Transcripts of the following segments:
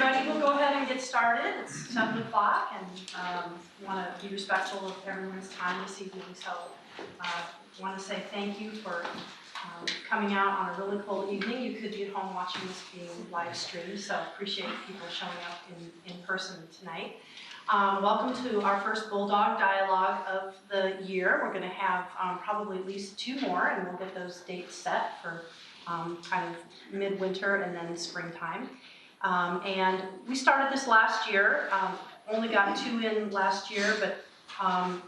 everybody. We'll go ahead and get started. It's 7 o'clock and want to be respectful of everyone's time this evening. So want to say thank you for coming out on a really cold evening. You could be at home watching this being live streamed, so appreciate people showing up in person tonight. Welcome to our first Bulldog Dialogue of the year. We're going to have probably at least 2 more, and we'll get those dates set for kind of midwinter and then springtime. And we started this last year, only got 2 in last year, but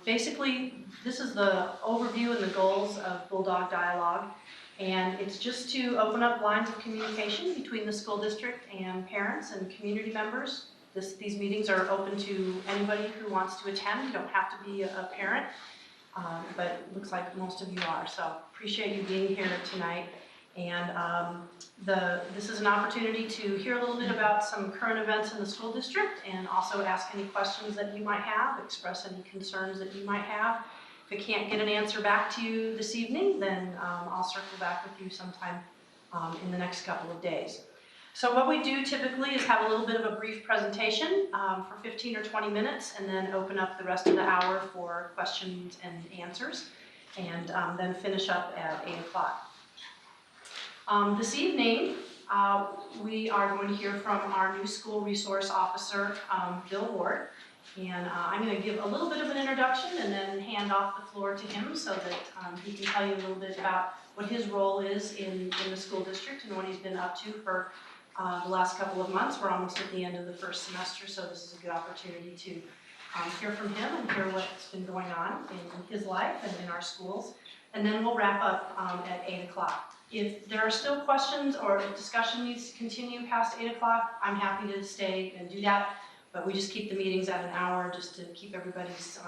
basically this is the overview and the goals of Bulldog Dialogue. And it's just to open up lines of communication between the school district and parents and community members. These meetings are open to anybody who wants to attend. You don't have to be a parent, but it looks like most of you are. So appreciate you being here tonight. And this is an opportunity to hear a little bit about some current events in the school district and also ask any questions that you might have, express any concerns that you might have. If I can't get an answer back to you this evening, then I'll circle back with you sometime in the next couple of days. So what we do typically is have a little bit of a brief presentation for 15 or 20 minutes and then open up the rest of the hour for questions and answers, and then finish up at 8 o'clock. This evening, we are going to hear from our new school resource officer, Bill Ward, and I'm going to give a little bit of an introduction and then hand off the floor to him so that he can tell you a little bit about what his role is in the school district and what he's been up to for the last couple of months. We're almost at the end of the first semester, so this is a good opportunity to hear from him and hear what's been going on in his life and in our schools. And then we'll wrap up at 8 o'clock. If there are still questions or if discussion needs to continue past 8 o'clock, I'm happy to stay and do that. But we just keep the meetings at an hour just to keep everybody's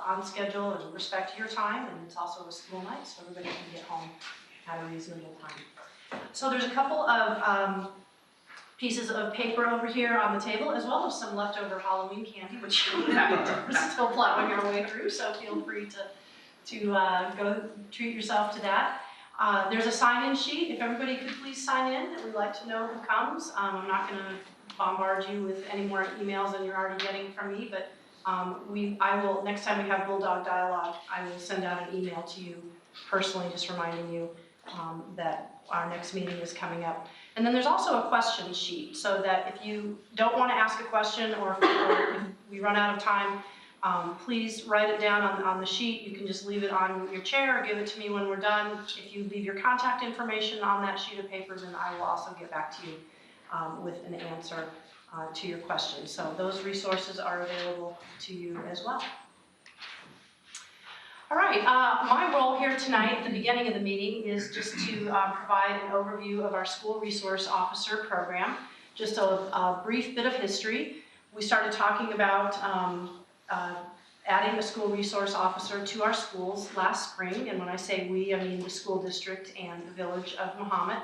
on schedule and respect your time. And it's also a school night, so everybody can get home at a reasonable time. So there's a couple of pieces of paper over here on the table, as well as some leftover Halloween candy, which we're still plowing our way through. So feel free to go treat yourself to that. There's a sign-in sheet. If everybody could please sign in, we'd like to know who comes. I'm not going to bombard you with any more emails than you're already getting from me, but I will, next time we have Bulldog Dialogue, I will send out an email to you personally just reminding you that our next meeting is coming up. And then there's also a question sheet so that if you don't want to ask a question or if we run out of time, please write it down on the sheet. You can just leave it on your chair or give it to me when we're done. If you leave your contact information on that sheet of paper, then I will also get back to you with an answer to your question. So those resources are available to you as well. All right, my role here tonight at the beginning of the meeting is just to provide an overview of our school resource officer program. Just a brief bit of history. We started talking about adding a school resource officer to our schools last spring, and when I say we, I mean the school district and the village of Mahomet.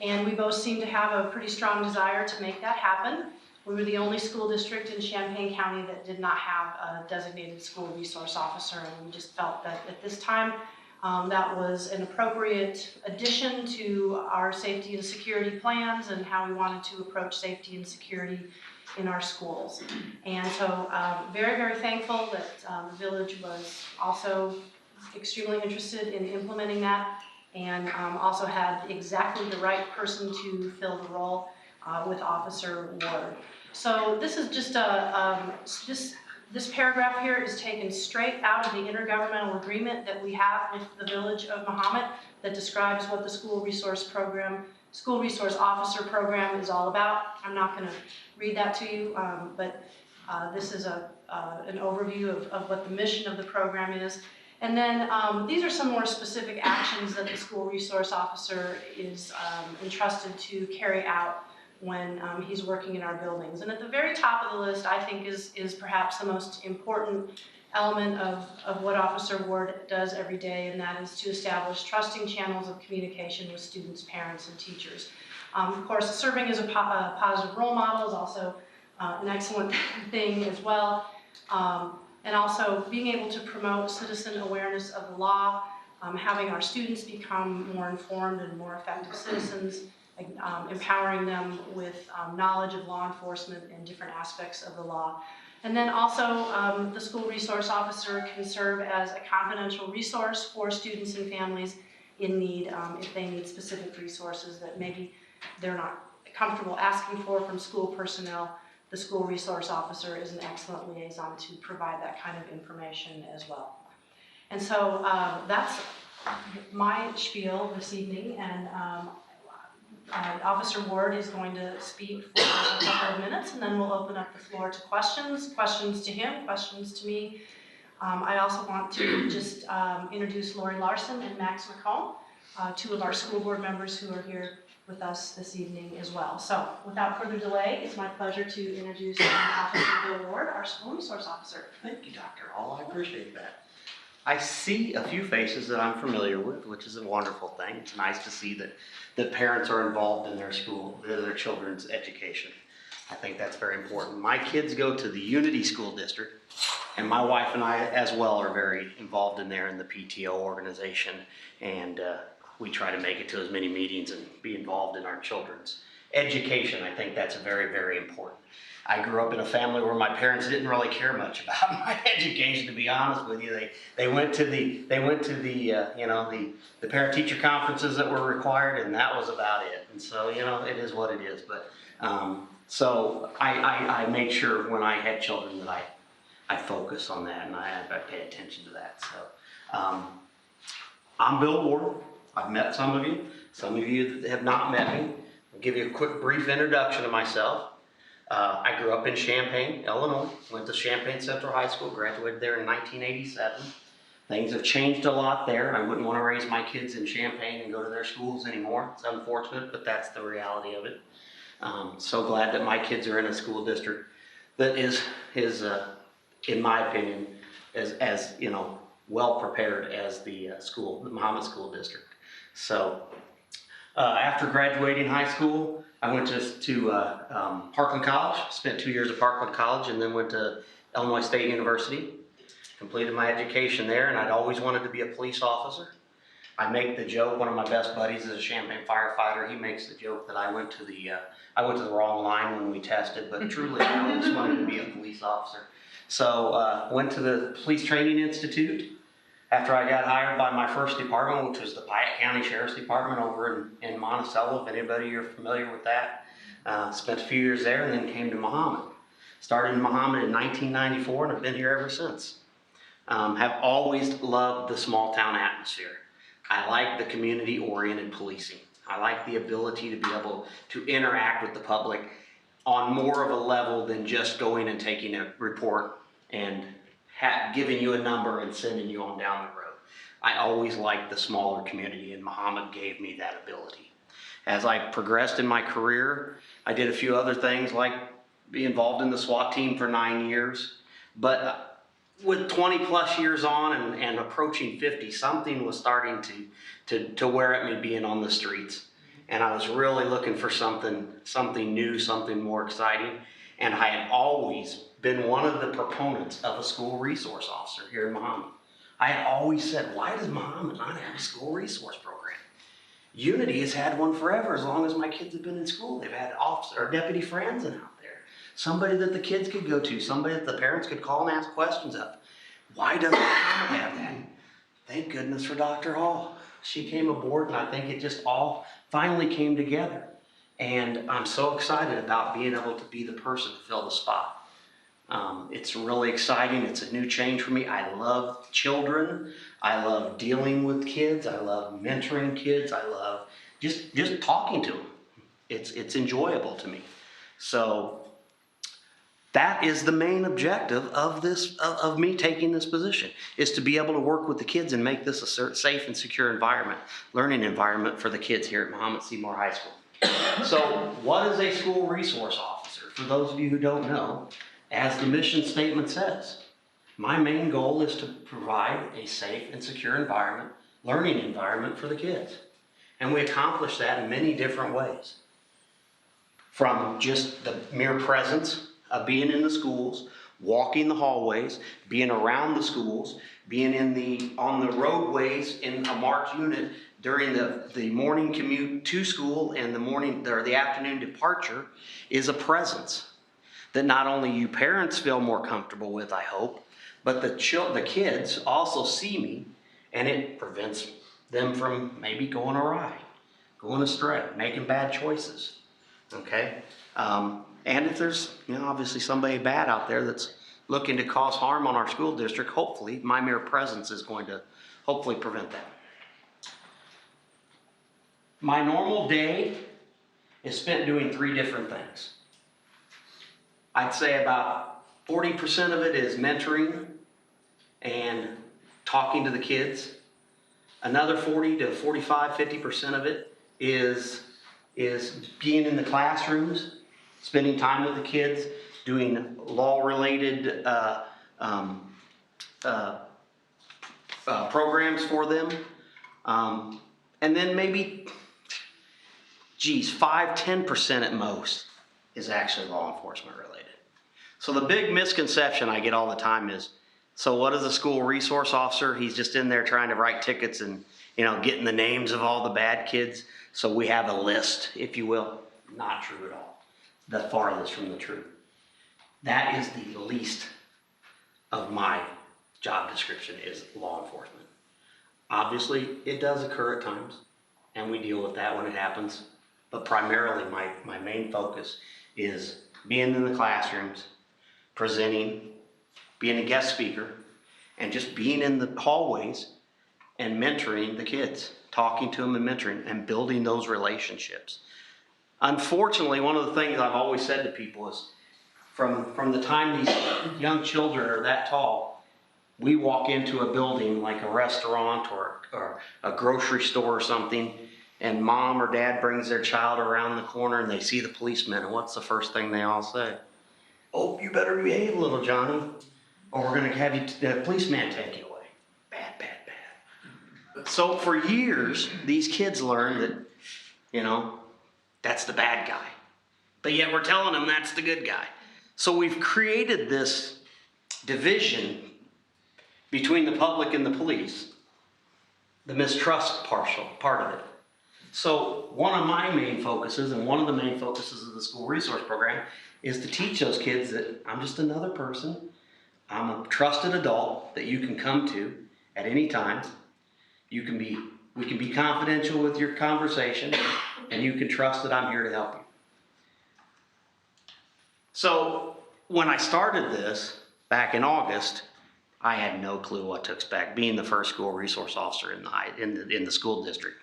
And we both seem to have a pretty strong desire to make that happen. We were the only school district in Champaign County that did not have a designated school resource officer, and we just felt that at this time that was an appropriate addition to our safety and security plans and how we wanted to approach safety and security in our schools. And so very, very thankful that the village was also extremely interested in implementing that and also had exactly the right person to fill the role with Officer Ward. So this is just this paragraph here is taken straight out of the intergovernmental agreement that we have with the village of Mahomet that describes what the school resource officer program is all about. I'm not going to read that to you, but this is an overview of what the mission of the program is. And then these are some more specific actions that the school resource officer is entrusted to carry out when he's working in our buildings. And at the very top of the list, I think, is perhaps the most important element of what Officer Ward does every day, and that is to establish trusting channels of communication with students, parents, and teachers. Of course, serving as a positive role model is also an excellent thing as well. And also being able to promote citizen awareness of the law, having our students become more informed and more effective citizens, empowering them with knowledge of law enforcement and different aspects of the law. And then also, the school resource officer can serve as a confidential resource for students and families in need, if they need specific resources that maybe they're not comfortable asking for from school personnel. The school resource officer is an excellent liaison to provide that kind of information as well. And so that's my spiel this evening, and Officer Ward is going to speak for a couple of minutes, and then we'll open up the floor to questions to him, questions to me. I also want to just introduce Lori Larson and Max McComb, two of our school board members who are here with us this evening as well. So without further delay, it's my pleasure to introduce Officer Bill Ward, our school resource officer. Thank you, Dr. Hall. I appreciate that. I see a few faces that I'm familiar with, which is a wonderful thing. It's nice to see that parents are involved in their school, their children's education. I think that's very important. My kids go to the Unity School District, and my wife and I as well are very involved in there in the PTO organization, and we try to make it to as many meetings and be involved in our children's education. I think that's very, very important. I grew up in a family where my parents didn't really care much about my education, to be honest with you. They went to the parent-teacher conferences that were required, and that was about it. And so, it is what it is. But so I made sure when I had children that I focus on that and I pay attention to that. So I'm Bill Ward. I've met some of you. Some of you that have not met me. I'll give you a quick, brief introduction of myself. I grew up in Champaign, Illinois. Went to Champaign Central High School, graduated there in 1987. Things have changed a lot there. I wouldn't want to raise my kids in Champaign and go to their schools anymore. It's unfortunate, but that's the reality of it. So glad that my kids are in a school district that is in my opinion, as well prepared as the Muhammad School District. So after graduating high school, I went to Parkland College, spent 2 years at Parkland College, and then went to Illinois State University, completed my education there, and I'd always wanted to be a police officer. I make the joke, one of my best buddies is a Champaign firefighter, he makes the joke that I went to the wrong line when we tested, but truly I always wanted to be a police officer. So went to the Police Training Institute after I got hired by my first department, which was the Piatt County Sheriff's Department over in Monticello, if anybody you're familiar with that. Spent a few years there and then came to Muhammad. Started in Muhammad in 1994 and have been here ever since. Have always loved the small town atmosphere. I like the community-oriented policing. I like the ability to be able to interact with the public on more of a level than just going and taking a report and giving you a number and sending you on down the road. I always liked the smaller community, and Muhammad gave me that ability. As I progressed in my career, I did a few other things like be involved in the SWAT team for 9 years, but with 20 plus years on and approaching 50, something was starting to wear at me being on the streets. And I was really looking for something new, something more exciting. And I had always been one of the proponents of a school resource officer here in Muhammad. I had always said, why does Muhammad not have a school resource program? Unity has had one forever, as long as my kids have been in school. They've had officer or deputy friends out there. Somebody that the kids could go to, somebody that the parents could call and ask questions of. Why doesn't Muhammad have that? Thank goodness for Dr. Hall. She came aboard, and I think it just all finally came together. And I'm so excited about being able to be the person to fill the spot. It's really exciting. It's a new change for me. I love children. I love dealing with kids. I love mentoring kids. I love just talking to them. It's enjoyable to me. So that is the main objective of me taking this position, is to be able to work with the kids and make this a safe and secure environment, learning environment for the kids here at Muhammad Seymour High School. So what is a school resource officer? For those of you who don't know, as the mission statement says, my main goal is to provide a safe and secure environment, learning environment for the kids. And we accomplish that in many different ways. From just the mere presence of being in the schools, walking the hallways, being around the schools, being on the roadways in a marked unit during the morning commute to school and the afternoon departure is a presence that not only you parents feel more comfortable with, I hope, but the kids also see me, and it prevents them from maybe going awry, going astray, making bad choices. Okay? And if there's, obviously somebody bad out there that's looking to cause harm on our school district, hopefully my mere presence is going to hopefully prevent that. My normal day is spent doing 3 different things. I'd say about 40% of it is mentoring and talking to the kids. Another 40 to 45, 50% of it is being in the classrooms, spending time with the kids, doing law-related programs for them. And then maybe, 5-10% at most is actually law enforcement related. So the big misconception I get all the time is, so what is a school resource officer? He's just in there trying to write tickets and, getting the names of all the bad kids. So we have a list, if you will. Not true at all. The farthest from the truth. That is the least of my job description, is law enforcement. Obviously, it does occur at times, and we deal with that when it happens. But primarily, my main focus is being in the classrooms, presenting, being a guest speaker, and just being in the hallways and mentoring the kids, talking to them and mentoring and building those relationships. Unfortunately, one of the things I've always said to people is from the time these young children are that tall, we walk into a building like a restaurant or a grocery store or something, and mom or dad brings their child around the corner and they see the policeman, and what's the first thing they all say? Oh, you better behave, little Johnny, or we're going to have the policeman take you away. Bad, bad, bad. So for years, these kids learn that, that's the bad guy. But yet we're telling them that's the good guy. So we've created this division between the public and the police, the mistrust part of it. So one of my main focuses, and one of the main focuses of the school resource program, is to teach those kids that I'm just another person. I'm a trusted adult that you can come to at any time. We can be confidential with your conversation, and you can trust that I'm here to help you. So when I started this back in August, I had no clue what to expect. Being the first school resource officer in the school district,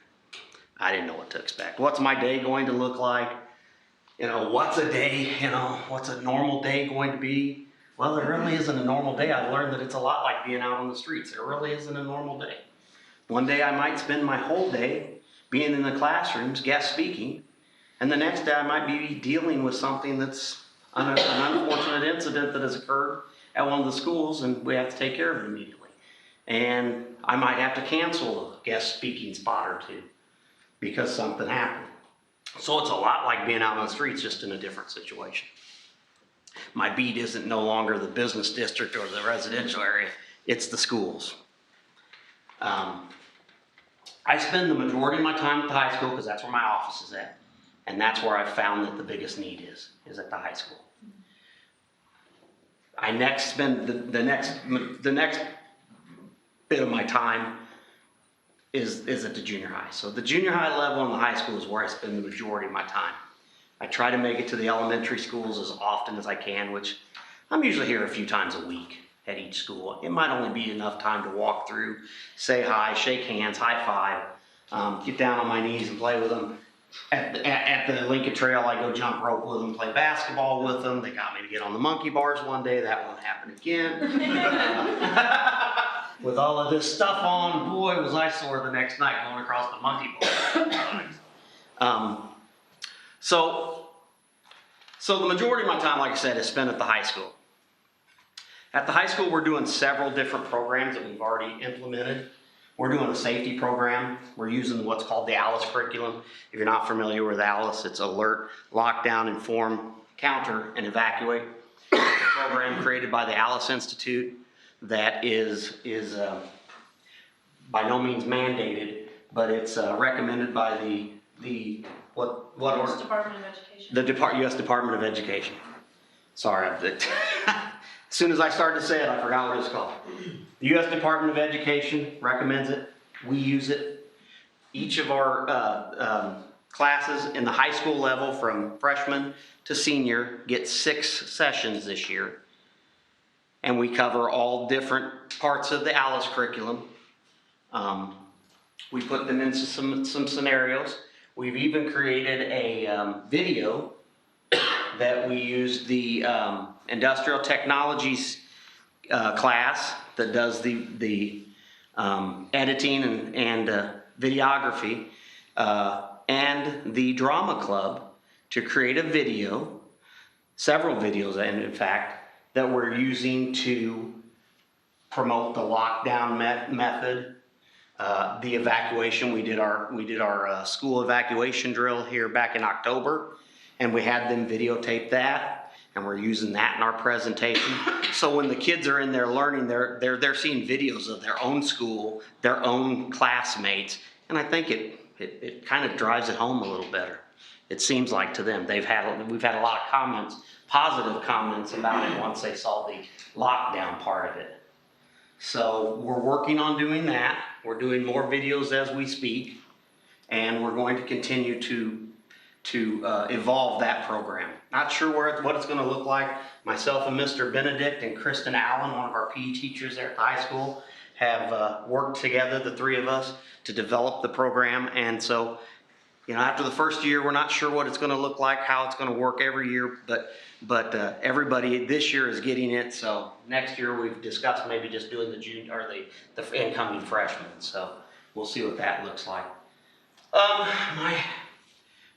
I didn't know what to expect. What's my day going to look like? What's a day? What's a normal day going to be? Well, there really isn't a normal day. I've learned that it's a lot like being out on the streets. There really isn't a normal day. One day I might spend my whole day being in the classrooms, guest speaking, and the next day I might be dealing with something that's an unfortunate incident that has occurred at one of the schools, and we have to take care of it immediately. And I might have to cancel a guest speaking spot or two because something happened. So it's a lot like being out on the streets, just in a different situation. My beat isn't no longer the business district or the residential area, it's the schools. I spend the majority of my time at the high school because that's where my office is at. And that's where I found that the biggest need is at the high school. I next spend the next bit of my time is at the junior high. So the junior high level and the high school is where I spend the majority of my time. I try to make it to the elementary schools as often as I can, which I'm usually here a few times a week at each school. It might only be enough time to walk through, say hi, shake hands, high five, get down on my knees and play with them. At the Lincoln Trail, I go jump rope with them, play basketball with them. They got me to get on the monkey bars one day. That won't happen again. With all of this stuff on, boy, was I sore the next night going across the monkey bars. So the majority of my time, like I said, is spent at the high school. At the high school, we're doing several different programs that we've already implemented. We're doing a safety program. We're using what's called the ALICE curriculum. If you're not familiar with ALICE, it's alert, lockdown, inform, counter, and evacuate. It's a program created by the Alice Institute that is by no means mandated, but it's recommended by the what U.S. Department of Education. the U.S. Department of Education. Sorry, as soon as I started to say it, I forgot what it's called. The U.S. Department of Education recommends it. We use it. Each of our classes in the high school level, from freshman to senior, get 6 sessions this year. And we cover all different parts of the Alice curriculum. We put them into some scenarios. We've even created a video that we use the industrial technologies class that does the editing and videography, and the drama club to create a video, several videos, and in fact, that we're using to promote the lockdown method, the evacuation. We did our school evacuation drill here back in October, and we had them videotape that, and we're using that in our presentation. So when the kids are in there learning, they're seeing videos of their own school, their own classmates, and I think it kind of drives it home a little better. It seems like to them. We've had a lot of comments, positive comments about it once they saw the lockdown part of it. So we're working on doing that. We're doing more videos as we speak, and we're going to continue to evolve that program. Not sure what it's going to look like. Myself and Mr. Benedict and Kristen Allen, one of our PE teachers there at the high school, have worked together, the 3 of us, to develop the program. And so, after the first year, we're not sure what it's going to look like, how it's going to work every year, but everybody this year is getting it. So next year we've discussed maybe just doing the junior or the incoming freshmen. So we'll see what that looks like.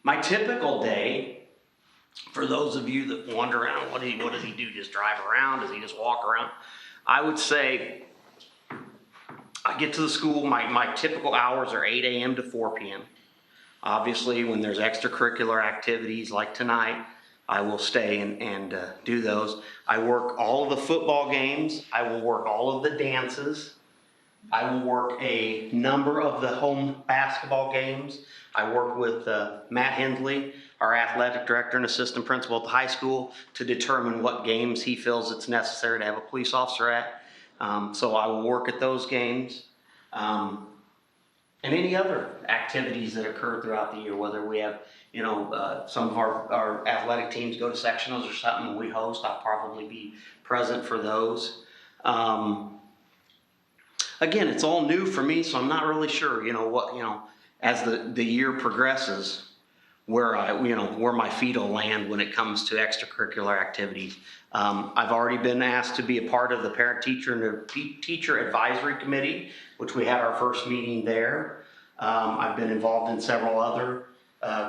My typical day, for those of you that wander around, what does he do? Just drive around? Does he just walk around? I would say I get to the school, my typical hours are 8 a.m. to 4 p.m. Obviously, when there's extracurricular activities like tonight, I will stay and do those. I work all of the football games. I will work all of the dances. I will work a number of the home basketball games. I work with Matt Hensley, our athletic director and assistant principal at the high school, to determine what games he feels it's necessary to have a police officer at. So I will work at those games. And any other activities that occur throughout the year, whether we have, some of our athletic teams go to sectionals or something and we host, I'll probably be present for those. Again, it's all new for me, so I'm not really sure, as the year progresses, where my feet will land when it comes to extracurricular activities. I've already been asked to be a part of the parent-teacher and the teacher advisory committee, which we had our first meeting there. I've been involved in several other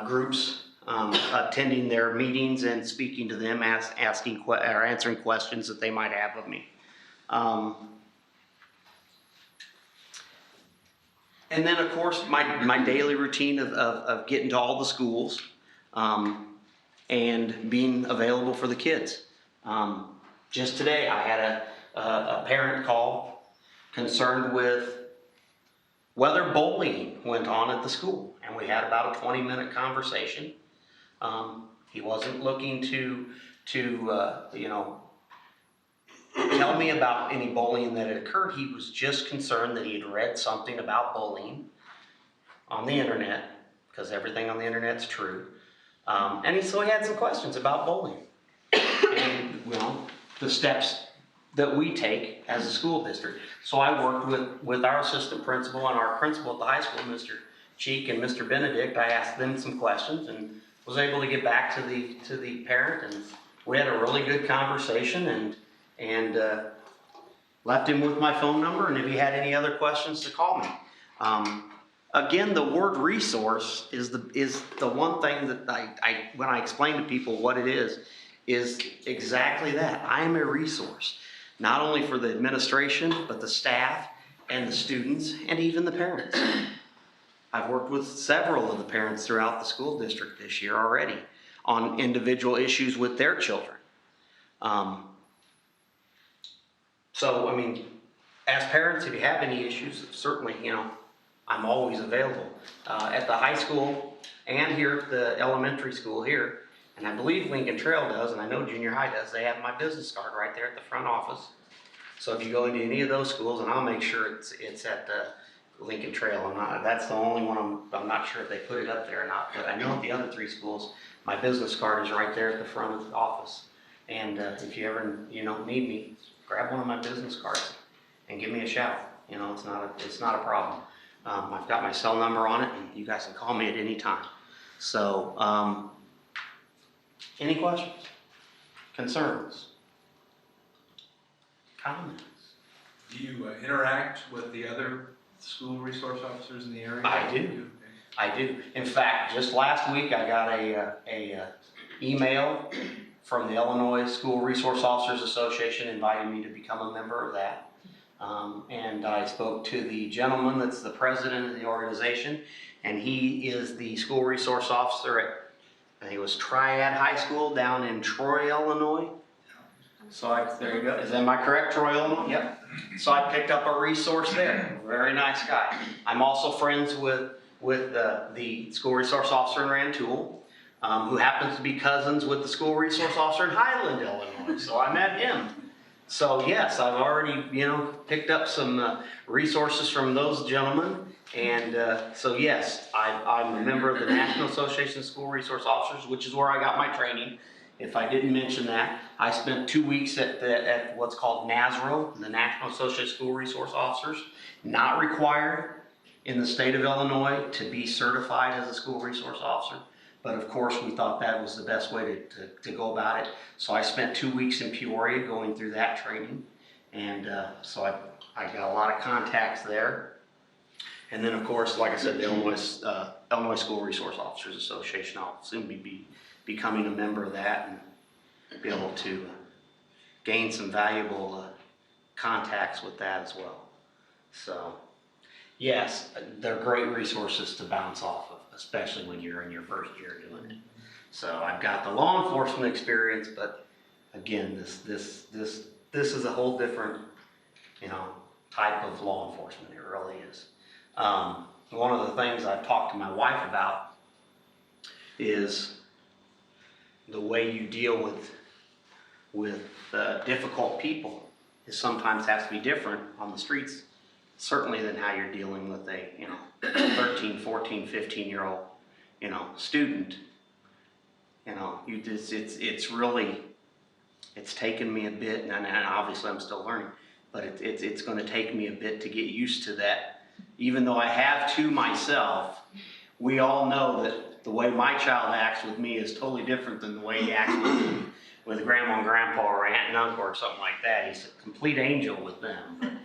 groups, attending their meetings and speaking to them, asking or answering questions that they might have of me. And then, of course, my daily routine of getting to all the schools and being available for the kids. Just today, I had a parent call concerned with whether bullying went on at the school. And we had about a 20-minute conversation. He wasn't looking to tell me about any bullying that had occurred. He was just concerned that he had read something about bullying on the internet, because everything on the internet's true. And so he had some questions about bullying and the steps that we take as a school district. So I worked with our assistant principal and our principal at the high school, Mr. Cheek and Mr. Benedict. I asked them some questions and was able to get back to the parent, and we had a really good conversation and left him with my phone number, and if he had any other questions, to call me. Again, the word resource is the one thing that I when I explain to people what it is exactly that. I am a resource, not only for the administration, but the staff and the students and even the parents. I've worked with several of the parents throughout the school district this year already on individual issues with their children. So, I mean, as parents, if you have any issues, certainly, I'm always available. At the high school and here at the elementary school here, and I believe Lincoln Trail does, and I know junior high does, they have my business card right there at the front office. So if you go into any of those schools, and I'll make sure it's at the Lincoln Trail. That's the only one I'm not sure if they put it up there or not, but I know at the other 3 schools, my business card is right there at the front of the office. And if you ever, need me, grab one of my business cards and give me a shout. It's not a problem. I've got my cell number on it, and you guys can call me at any time. So, any questions, concerns, comments? Do you interact with the other school resource officers in the area? I do. In fact, just last week I got a email from the Illinois School Resource Officers Association inviting me to become a member of that. And I spoke to the gentleman that's the president of the organization, and he is the school resource officer at, I think it was Triad High School down in Troy, Illinois. So there you go. Am I correct, Troy, Illinois? Yep. So I picked up a resource there. Very nice guy. I'm also friends with the school resource officer in Rantoul, who happens to be cousins with the school resource officer in Highland, Illinois. So I met him. So yes, I've already, picked up some resources from those gentlemen. And so yes, I'm a member of the National Association of School Resource Officers, which is where I got my training. If I didn't mention that, I spent 2 weeks at what's called NASRO, the National Association of School Resource Officers. Not required in the state of Illinois to be certified as a school resource officer. But of course, we thought that was the best way to go about it. So I spent 2 weeks in Peoria going through that training. And so I got a lot of contacts there. And then of course, like I said, the Illinois School Resource Officers Association, I'll soon be becoming a member of that and be able to gain some valuable contacts with that as well. So yes, they're great resources to bounce off of, especially when you're in your first year doing it. So I've got the law enforcement experience, but again, this is a whole different, type of law enforcement. It really is. One of the things I've talked to my wife about is the way you deal with difficult people is sometimes has to be different on the streets, certainly than how you're dealing with a 13, 14, 15-year-old student. It's taken me a bit, and obviously I'm still learning, but it's going to take me a bit to get used to that. Even though I have 2 myself, we all know that the way my child acts with me is totally different than the way he acts with grandma and grandpa or aunt and uncle or something like that. He's a complete angel with them.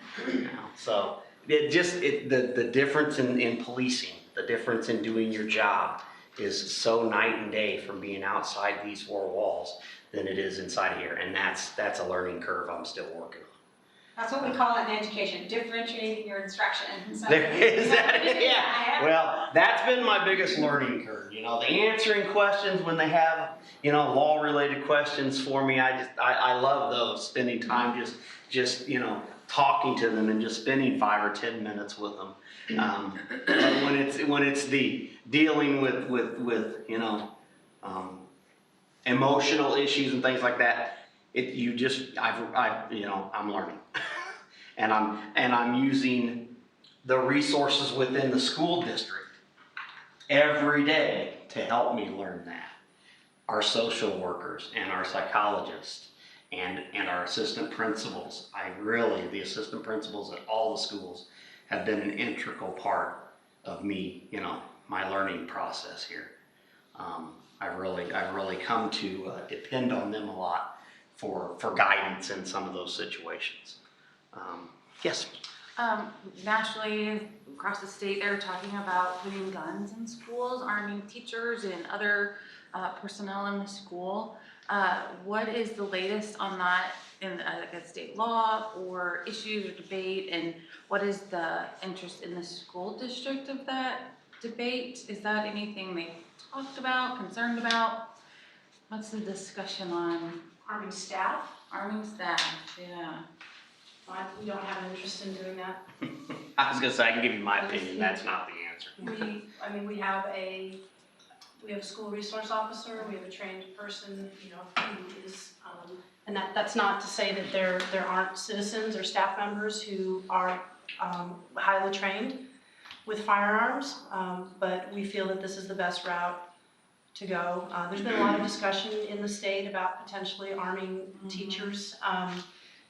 So the difference in policing, the difference in doing your job is so night and day from being outside these 4 walls than it is inside here. And that's a learning curve I'm still working on. That's what we call it in education, differentiating your instruction. So, Is that it? Yeah. Well, that's been my biggest learning curve. The answering questions when they have, law-related questions for me. I love those. Spending time just talking to them and just spending 5 or 10 minutes with them. But when it's the dealing with emotional issues and things like that, I'm learning. and I'm using the resources within the school district every day to help me learn that. Our social workers and our psychologists and our assistant principals, the assistant principals at all the schools have been an integral part of me, my learning process here. I've really come to depend on them a lot for guidance in some of those situations. Yes? Nationally, across the state, they're talking about putting guns in schools, arming teachers and other personnel in the school. What is the latest on that in state law or issues or debate, and what is the interest in the school district of that debate? Is that anything they talked about, concerned about? What's the discussion on Arming staff, Arming staff, yeah. we don't have an interest in doing that. I was gonna say, I can give you my opinion, that's not the answer. We have a school resource officer, we have a trained person, who is, and that's not to say that there aren't citizens or staff members who are highly trained with firearms, but we feel that this is the best route to go. There's been a lot of discussion in the state about potentially arming teachers.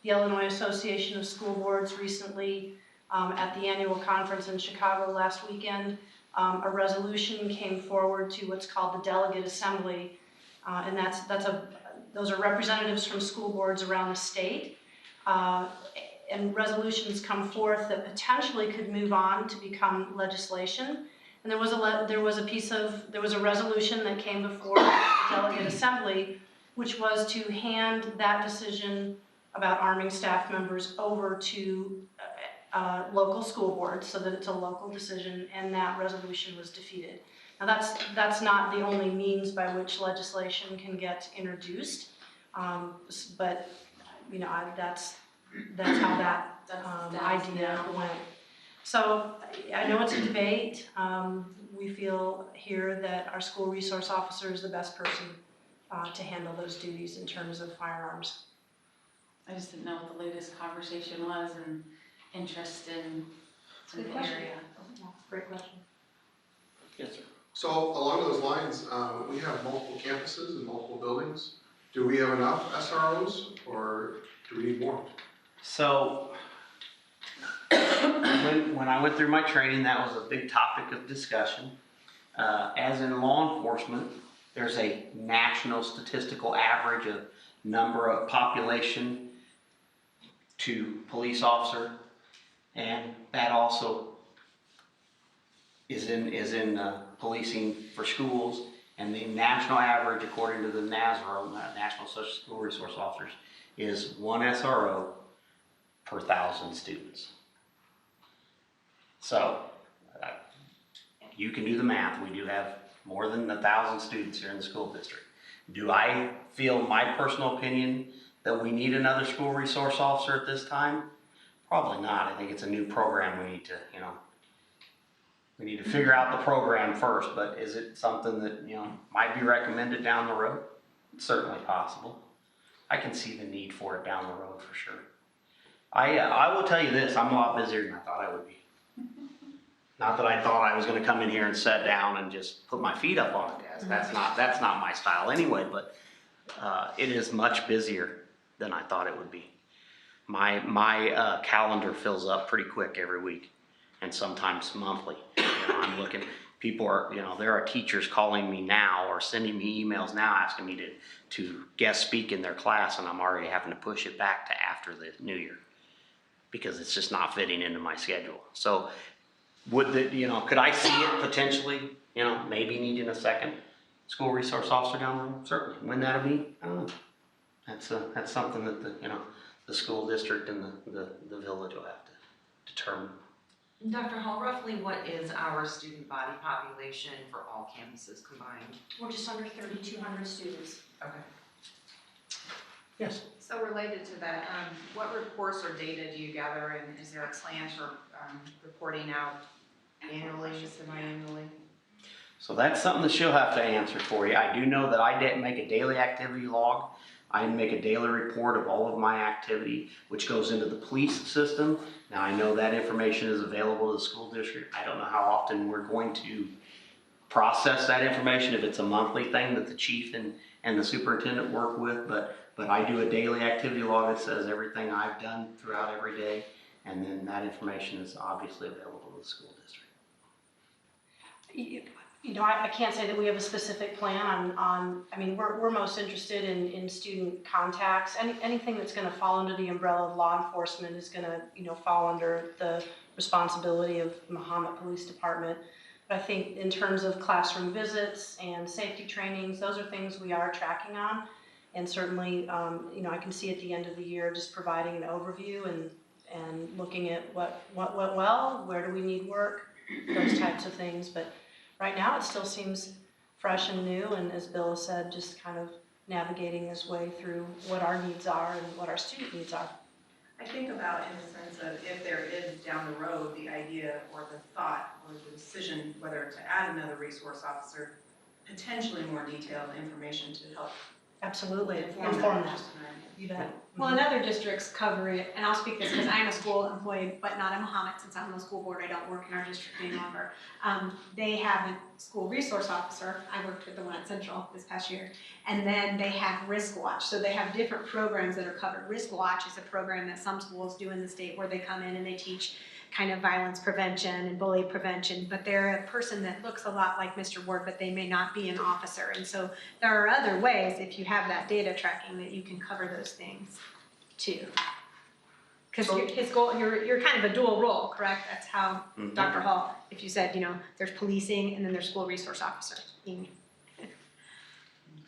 The Illinois Association of School Boards recently, at the annual conference in Chicago last weekend, a resolution came forward to what's called the Delegate Assembly, and those are representatives from school boards around the state. And resolutions come forth that potentially could move on to become legislation. And there was a resolution that came before the Delegate Assembly, which was to hand that decision about arming staff members over to local school boards so that it's a local decision, and that resolution was defeated. Now that's not the only means by which legislation can get introduced, but that's how that idea went. So I know it's a debate. We feel here that our school resource officer is the best person to handle those duties in terms of firearms. I just didn't know what the latest conversation was and interest in the Good question. area. Great question. Yes, sir. So along those lines, we have multiple campuses and multiple buildings. Do we have enough SROs or do we need more? So, when I went through my training, that was a big topic of discussion. As in law enforcement, there's a national statistical average of number of population to police officer, and that also is in policing for schools. And the national average, according to the NASRO, National Social School Resource Officers, is 1 SRO per 1,000 students. So, you can do the math. We do have more than 1,000 students here in the school district. Do I feel, my personal opinion, that we need another school resource officer at this time? Probably not. I think it's a new program. We need to figure out the program first, but is it something that, might be recommended down the road? It's certainly possible. I can see the need for it down the road for sure. I will tell you this, I'm a lot busier than I thought I would be. Not that I thought I was gonna come in here and sit down and just put my feet up on a desk. That's not my style anyway, but it is much busier than I thought it would be. My calendar fills up pretty quick every week, and sometimes monthly. I'm looking, people are, there are teachers calling me now or sending me emails now asking me to guest speak in their class, and I'm already having to push it back to after the new year because it's just not fitting into my schedule. So could I see it potentially, maybe needing a second school resource officer down the road? Certainly. When that'll be, I don't know. That's something that the school district and the village will have to determine. Dr. Hall, roughly what is our student body population for all campuses combined? We're just under 3,200 students. Okay. Yes. So related to that, what reports or data do you gather, and is there a plan for reporting out annually, semi-annually? So that's something that she'll have to answer for you. I do know that I didn't make a daily activity log. I make a daily report of all of my activity, which goes into the police system. Now I know that information is available to the school district. I don't know how often we're going to process that information, if it's a monthly thing that the chief and the superintendent work with, but I do a daily activity log that says everything I've done throughout every day, and then that information is obviously available to the school district. I can't say that we have a specific plan we're most interested in student contacts. Anything that's gonna fall under the umbrella of law enforcement is gonna, fall under the responsibility of Mahomet Police Department. But I think in terms of classroom visits and safety trainings, those are things we are tracking on. And certainly, I can see at the end of the year just providing an overview and looking at what went well, where do we need work, those types of things. But right now, it still seems fresh and new, and as Bill has said, just kind of navigating his way through what our needs are and what our student needs are. I think about in the sense of if there is down the road the idea or the thought or the decision whether to add another resource officer, potentially more detailed information to help Absolutely, inform inform that. that. You bet. Well, and other districts cover it, and I'll speak this because I'm a school employee, but not in Mahomet, since I'm on the school board, I don't work in our district any longer. They have a school resource officer, I worked with the one at Central this past year, and then they have Risk Watch, so they have different programs that are covered. Risk Watch is a program that some schools do in the state where they come in and they teach kind of violence prevention and bully prevention, but they're a person that looks a lot like Mr. Ward, but they may not be an officer. And so there are other ways, if you have that data tracking, that you can cover those things too. Because his goal, you're kind of a dual role, correct? That's how Dr. Hall, if you said, there's policing and then there's school resource officer.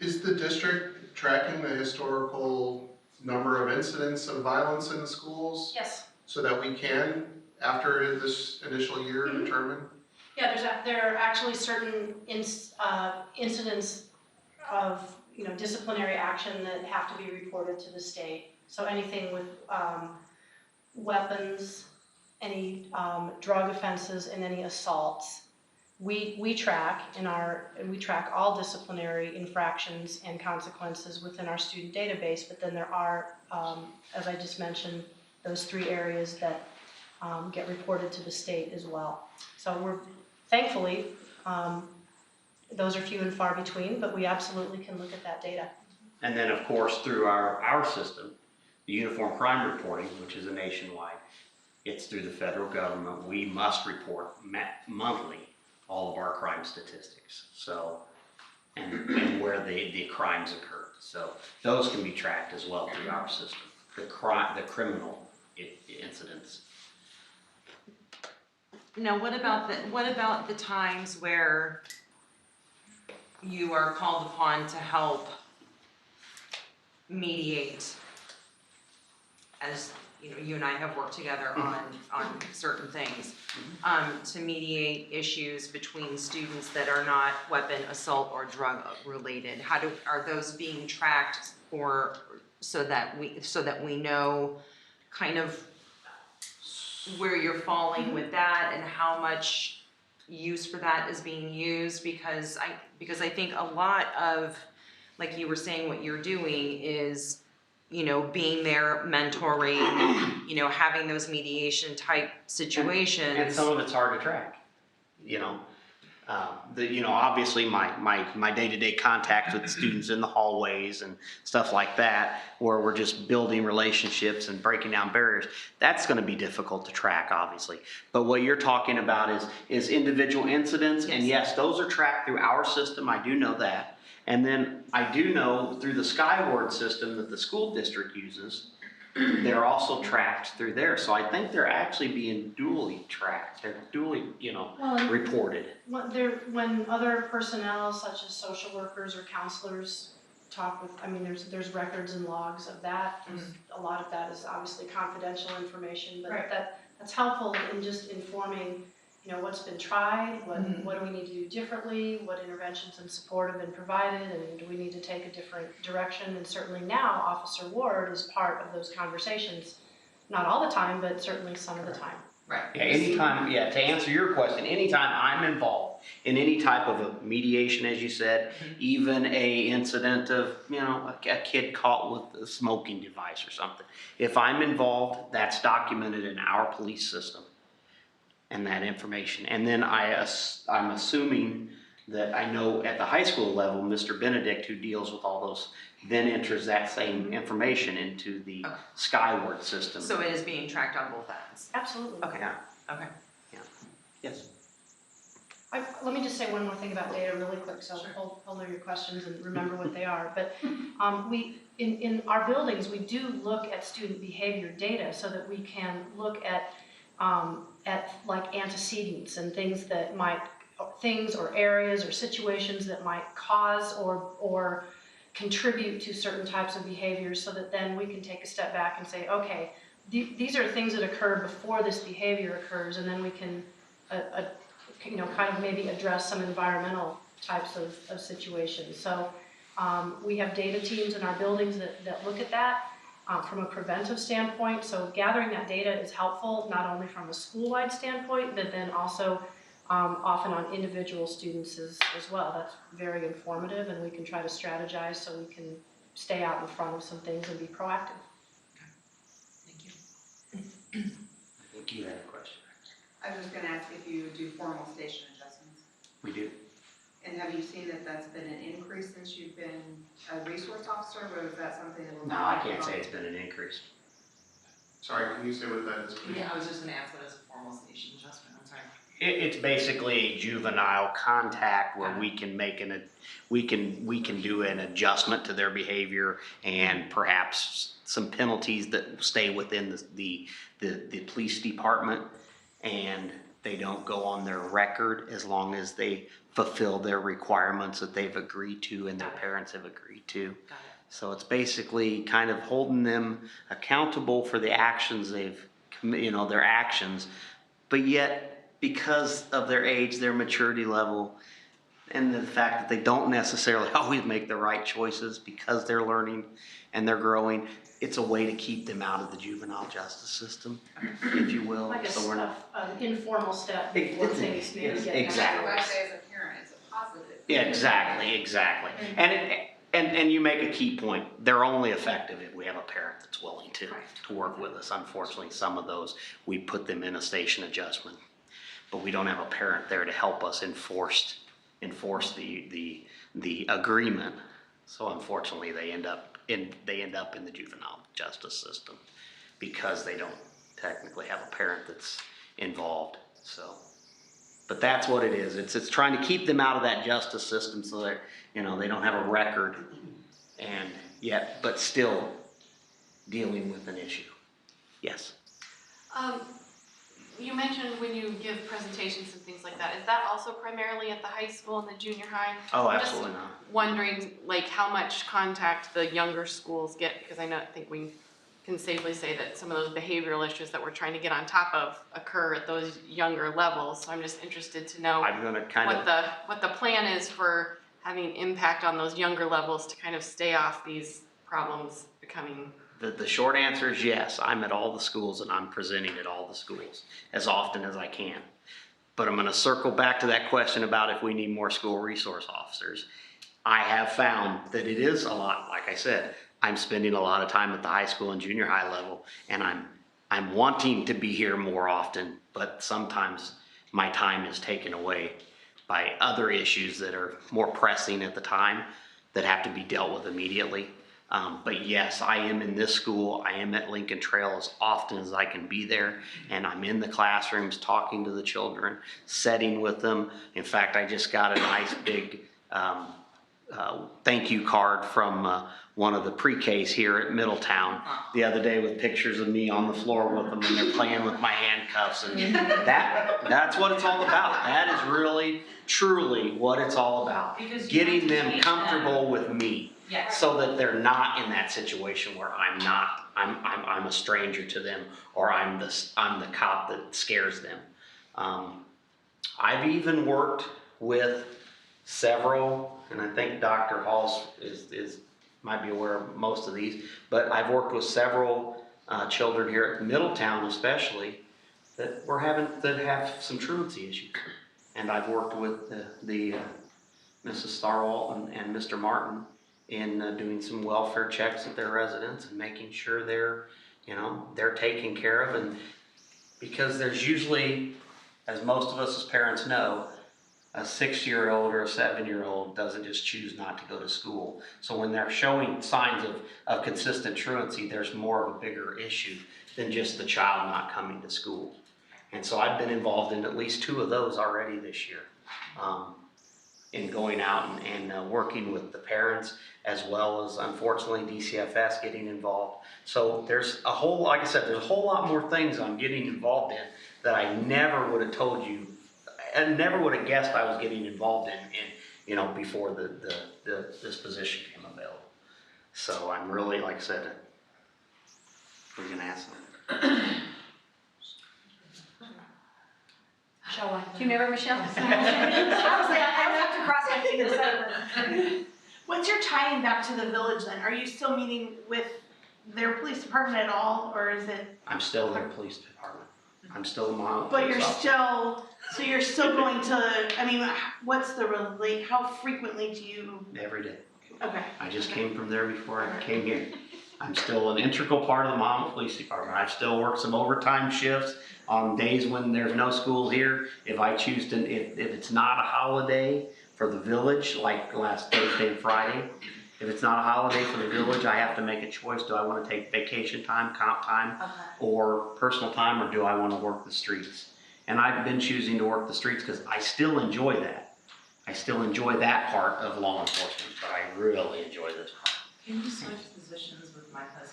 Is the district tracking the historical number of incidents of violence in the schools Yes. so that we can, after this initial year, determine? Yeah, there are actually certain incidents of disciplinary action that have to be reported to the state. So anything with weapons, any drug offenses, and any assaults, we track we track all disciplinary infractions and consequences within our student database. But then there are, as I just mentioned, those 3 areas that get reported to the state as well. So we're thankfully, those are few and far between, but we absolutely can look at that data. And then, of course, through our system, the Uniform Crime Reporting, which is a nationwide, it's through the federal government. We must report monthly all of our crime statistics. So, and where the crimes occurred. So those can be tracked as well through our system. The criminal incidents. Now, what about the times where you are called upon to help mediate, as you and I have worked together on certain things, to mediate issues between students that are not weapon, assault, or drug related? Are those being tracked so that we know kind of where you're falling with that and how much use for that is being used? Because I think a lot of, like you were saying, what you're doing is, being there, mentoring, having those mediation type situations. And some of it's hard to track, obviously my day-to-day contacts with students in the hallways and stuff like that, where we're just building relationships and breaking down barriers, that's going to be difficult to track, obviously. But what you're talking about is individual incidents, and yes, those are tracked through our system. I do know that. And then I do know through the Skyward system that the school district uses, they're also tracked through there. So I think they're actually being dually tracked. They're dually, reported. When other personnel, such as social workers or counselors, talk with, there's records and logs of that. A lot of that is obviously confidential information, but that's helpful in just informing, what's been tried, what do we need to do differently, what interventions and support have been provided, and do we need to take a different direction? And certainly now, Officer Ward is part of those conversations. Not all the time, but certainly some of the time. Right. Yeah, anytime, to answer your question, anytime I'm involved in any type of a mediation, as you said, even a incident of, a kid caught with a smoking device or something, if I'm involved, that's documented in our police system and that information. And then I'm assuming that I know at the high school level, Mr. Benedict, who deals with all those, then enters that same information into the Skyward system. So it is being tracked on both ends? Absolutely. Okay. Yeah. Okay. Yes. Let me just say one more thing about data really quick, so hold all your questions and remember what they are. But we, in our buildings, we do look at student behavior data so that we can look at like antecedents and things or areas or situations that might cause or contribute to certain types of behaviors, so that then we can take a step back and say, okay, these are things that occur before this behavior occurs, and then we can kind of maybe address some environmental types of situations. So We have data teams in our buildings that look at that from a preventive standpoint. So gathering that data is helpful, not only from a school-wide standpoint, but then also often on individual students as well. That's very informative, and we can try to strategize so we can stay out in front of some things and be proactive. Thank you. I think you had a question. I was just gonna ask if you do formal station adjustments. We do. And have you seen that that's been an increase since you've been a resource officer, or is that something that will? No, I can't say it's been an increase. Sorry, can you say what that is, please? Yeah, I was just gonna ask what is a formal station adjustment, I'm sorry. It's basically a juvenile contact where we can make we can do an adjustment to their behavior and perhaps some penalties that stay within the police department, and they don't go on their record as long as they fulfill their requirements that they've agreed to and their parents have agreed to. Got it. So it's basically kind of holding them accountable for the actions their actions, but yet because of their age, their maturity level, and the fact that they don't necessarily always make the right choices because they're learning and they're growing, it's a way to keep them out of the juvenile justice system, if you will. Like So we're not. an informal step before things maybe Yes, get exactly. I say as a parent, it's a positive. Yeah, exactly. And you make a key point. They're only effective if we have a parent that's willing to work with us. Unfortunately, some of those, we put them in a station adjustment, but we don't have a parent there to help us enforce the agreement. So unfortunately, they end up in the juvenile justice system because they don't technically have a parent that's involved. So, but that's what it is. It's trying to keep them out of that justice system so that they don't have a record, and yet but still dealing with an issue. Yes. You mentioned when you give presentations and things like that, is that also primarily at the high school and the junior high? Oh, I'm absolutely not. just wondering, like, how much contact the younger schools get, because I think we can safely say that some of those behavioral issues that we're trying to get on top of occur at those younger levels. So I'm just interested to know I'm gonna kind of. what the plan is for having impact on those younger levels to kind of stay off these problems becoming. The short answer is yes. I'm at all the schools and I'm presenting at all the schools as often as I can. But I'm going to circle back to that question about if we need more school resource officers. I have found that it is a lot. Like I said, I'm spending a lot of time at the high school and junior high level, and I'm wanting to be here more often, but sometimes my time is taken away by other issues that are more pressing at the time that have to be dealt with immediately. But yes, I am in this school. I am at Lincoln Trail as often as I can be there, and I'm in the classrooms talking to the children, setting with them. In fact, I just got a nice big thank you card from one of the pre-Ks here at Middletown the other day with pictures of me on the floor with them, and they're playing with my handcuffs, and that's what it's all about. That is really, truly what it's all about. Because getting them comfortable with me. Yes. So that they're not in that situation where I'm a stranger to them, or I'm the cop that scares them. I've even worked with several, and I think Dr. Halls might be aware of most of these, but I've worked with several children here at Middletown especially that have some truancy issues. And I've worked with the Mrs. Starwalt and Mr. Martin in doing some welfare checks at their residence and making sure they're taken care of. And because there's usually, as most of us as parents know, a 6-year-old or a 7-year-old doesn't just choose not to go to school. So when they're showing signs of consistent truancy, there's more of a bigger issue than just the child not coming to school. And so I've been involved in at least 2 of those already this year, in going out and working with the parents, as well as, unfortunately, DCFS getting involved. So there's a whole lot more things I'm getting involved in that I never would have told you, I never would have guessed I was getting involved in before this position became available. So I'm really, like I said, we're gonna ask them. Do you remember Michelle? I was like, I have to cross my fingers over. What's your tying back to the village then? Are you still meeting with their police department at all, or is it? I'm still their police department. I'm still the mom. But you're still, so you're still going to, I mean, what's the how frequently do you? Every day. Okay. I just came from there before I came here. I'm still an integral part of the Mahama Police Department. I still work some overtime shifts on days when there's no school here. If I choose to, if it's not a holiday for the village, like last Thursday and Friday, if it's not a holiday for the village, I have to make a choice. Do I want to take vacation time, comp time, or personal time, or do I want to work the streets? And I've been choosing to work the streets because I still enjoy that. I still enjoy that part of law enforcement, but I really enjoy this part. Can you switch positions with my husband?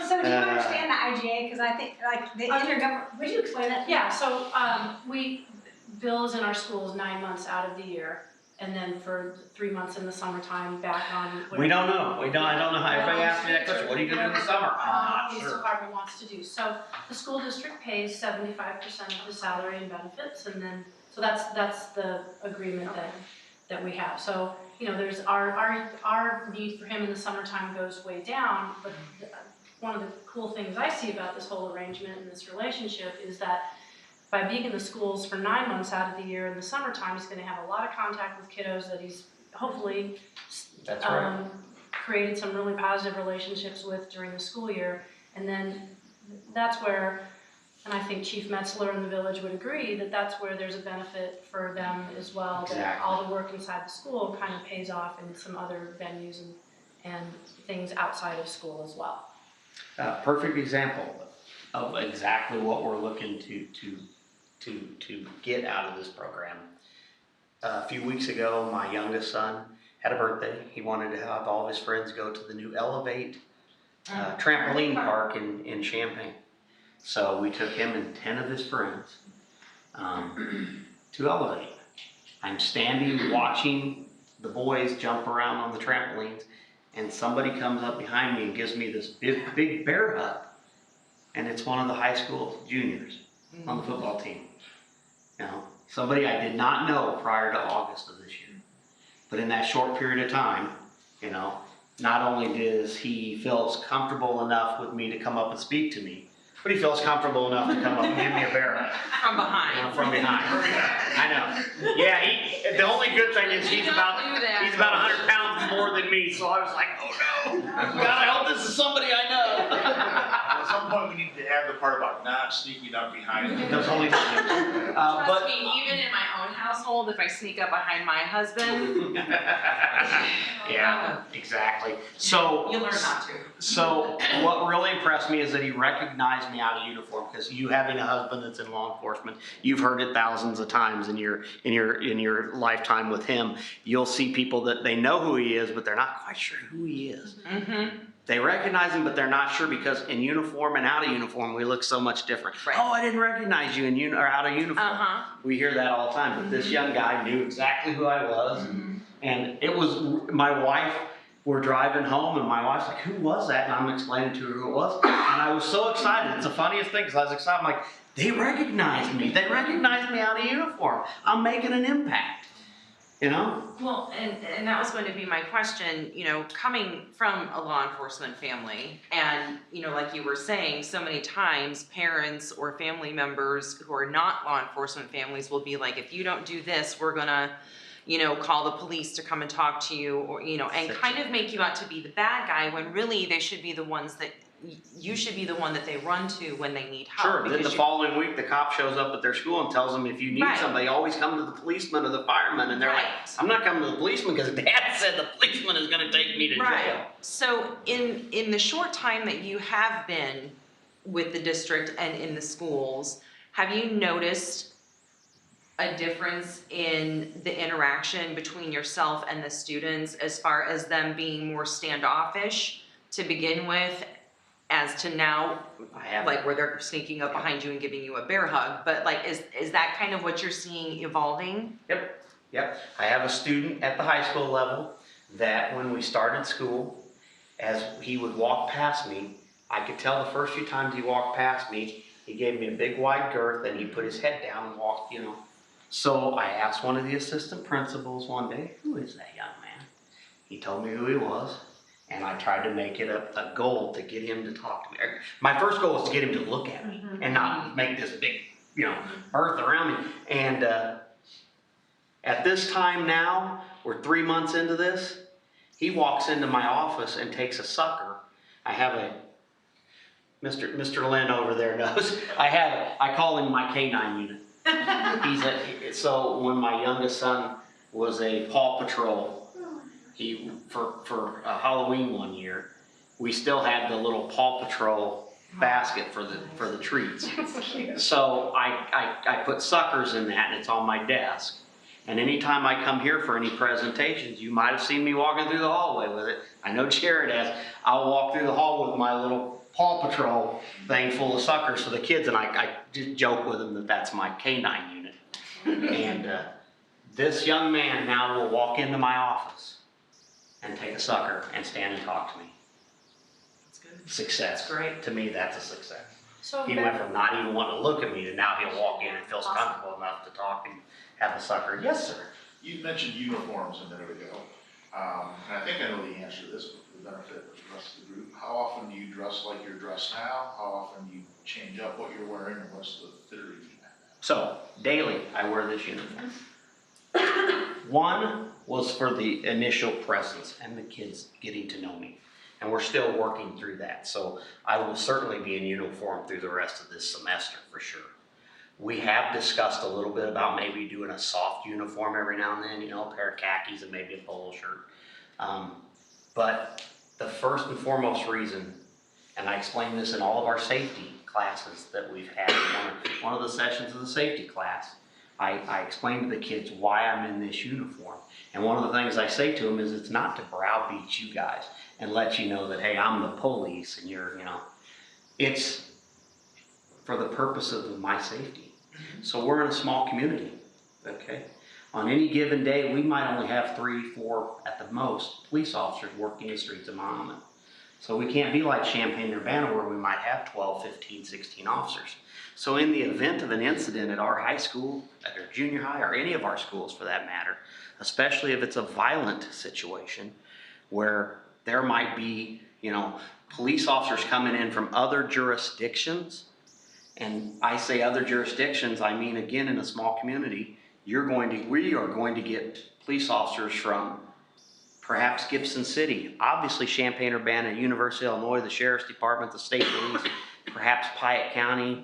So do you understand the IGA? Because I think like the intergovernmental, would you explain that to me? Yeah, so Bill is in our schools 9 months out of the year, and then for 3 months in the summertime back on. We don't know. I don't know how. Everybody asks me that question. What are you going to do in the summer? I'm not Police sure. department wants to do. So the school district pays 75% of the salary and benefits, and then, so that's the agreement that we have. So, you know, there's our need for him in the summertime goes way down, but one of the cool things I see about this whole arrangement and this relationship is that by being in the schools for 9 months out of the year in the summertime, he's gonna have a lot of contact with kiddos that he's hopefully That's right. created some really positive relationships with during the school year. And then that's where, and I think Chief Metzler in the village would agree, that that's where there's a benefit for them as well. Exactly. That all the work inside the school kind of pays off in some other venues and things outside of school as well. Perfect example of exactly what we're looking to get out of this program. A few weeks ago, my youngest son had a birthday. He wanted to have all of his friends go to the new Elevate trampoline park in Champaign. So we took him and 10 of his friends to Elevate. I'm standing watching the boys jump around on the trampolines, and somebody comes up behind me and gives me this big bear hug. And it's one of the high school juniors on the football team. You know, somebody I did not know prior to August of this year. But in that short period of time, you know, not only does he feel comfortable enough with me to come up and speak to me, but he feels comfortable enough to come up and give me a bear hug. From behind. From behind. I know. Yeah, the only good thing is he's about 100 pounds more than me, so I was like, oh no. God, I hope this is somebody I know. At some point, we need to add the part about not sneaking up behind them. That's only Trust me, even in my own household, if I sneak up behind my husband, yeah, exactly. So You'll learn not to. So what really impressed me is that he recognized me out of uniform, because you having a husband that's in law enforcement, you've heard it thousands of times in your lifetime with him. You'll see people that they know who he is, but they're not quite sure who he is. Mm-hmm. They recognize him, but they're not sure, because in uniform and out of uniform, we look so much different. Right. Oh, I didn't recognize you or out of uniform. We hear that all the time, but this young guy knew exactly who I was. And it was my wife. We're driving home, and my wife's like, who was that? And I'm explaining to her who it was. And I was so excited. It's the funniest thing, because I was excited. I'm like, they recognized me. They recognized me out of uniform. I'm making an impact. You know? Well, and that was going to be my question, you know, coming from a law enforcement family, and, you know, like you were saying, so many times parents or family members who are not law enforcement families will be like, if you don't do this, we're gonna, you know, call the police to come and talk to you, or, you know, and kind of make you out to be the bad guy, when really they should be the ones that, you should be the one that they run to when they need help. Sure, then the following week, the cop shows up at their school and tells them, if you need Right. somebody, always come to the policeman or the fireman. And they're like, I'm not coming to the policeman because Dad said the policeman is going to take me to jail. So in the short time that you have been with the district and in the schools, have you noticed a difference in the interaction between yourself and the students, as far as them being more standoffish to begin with, as to now, like where they're sneaking up behind you and giving you a bear hug? But like, is that kind of what you're seeing evolving? Yep. I have a student at the high school level that when we started school, as he would walk past me, I could tell the first few times he walked past me, he gave me a big wide girth, and he put his head down and walked, you know, So I asked one of the assistant principals one day, who is that young man? He told me who he was, and I tried to make it a goal to get him to talk to me. My first goal was to get him to look at me and not make this big, earth around me. And at this time now, we're 3 months into this, he walks into my office and takes a sucker. I have Mr. Lynn over there knows. I call him my K9 unit. So when my youngest son was a Paw Patrol, for Halloween one year, we still had the little Paw Patrol basket for the treats. So I put suckers in that, and it's on my desk. And anytime I come here for any presentations, you might have seen me walking through the hallway with it. I know Jared has. I'll walk through the hall with my little Paw Patrol thing full of suckers for the kids, and I just joke with them that that's my K9 unit. And this young man now will walk into my office and take a sucker and stand and talk to me. That's good. Success. That's great. To me, that's a success. So He went from not even wanting to look at me to now he'll walk in and feels comfortable enough to talk and have a sucker. Yes, sir. You mentioned uniforms a minute ago, and I think I know the answer to this, but for the benefit of the rest of the group, how often do you dress like you're dressed now? How often do you change up what you're wearing, and what's the theory behind that? So, daily, I wear this uniform. One was for the initial presence and the kids getting to know me. And we're still working through that. So I will certainly be in uniform through the rest of this semester for sure. We have discussed a little bit about maybe doing a soft uniform every now and then, a pair of khakis and maybe a polo shirt. But the first and foremost reason, and I explained this in all of our safety classes that we've had, one of the sessions of the safety class, I explained to the kids why I'm in this uniform. And one of the things I say to them is it's not to browbeat you guys and let you know that, hey, I'm the police and you're, it's for the purpose of my safety. So we're in a small community, okay? On any given day, we might only have 3, 4 at the most police officers working the streets of Mahomet. So we can't be like Champaign-Urbana where we might have 12, 15, 16 officers. So in the event of an incident at our high school, at our junior high, or any of our schools for that matter, especially if it's a violent situation where there might be, police officers coming in from other jurisdictions, and I say other jurisdictions, I mean, again, in a small community, we are going to get police officers from perhaps Gibson City, obviously Champaign-Urbana, University of Illinois, the Sheriff's Department, the State Police, perhaps Piatt County,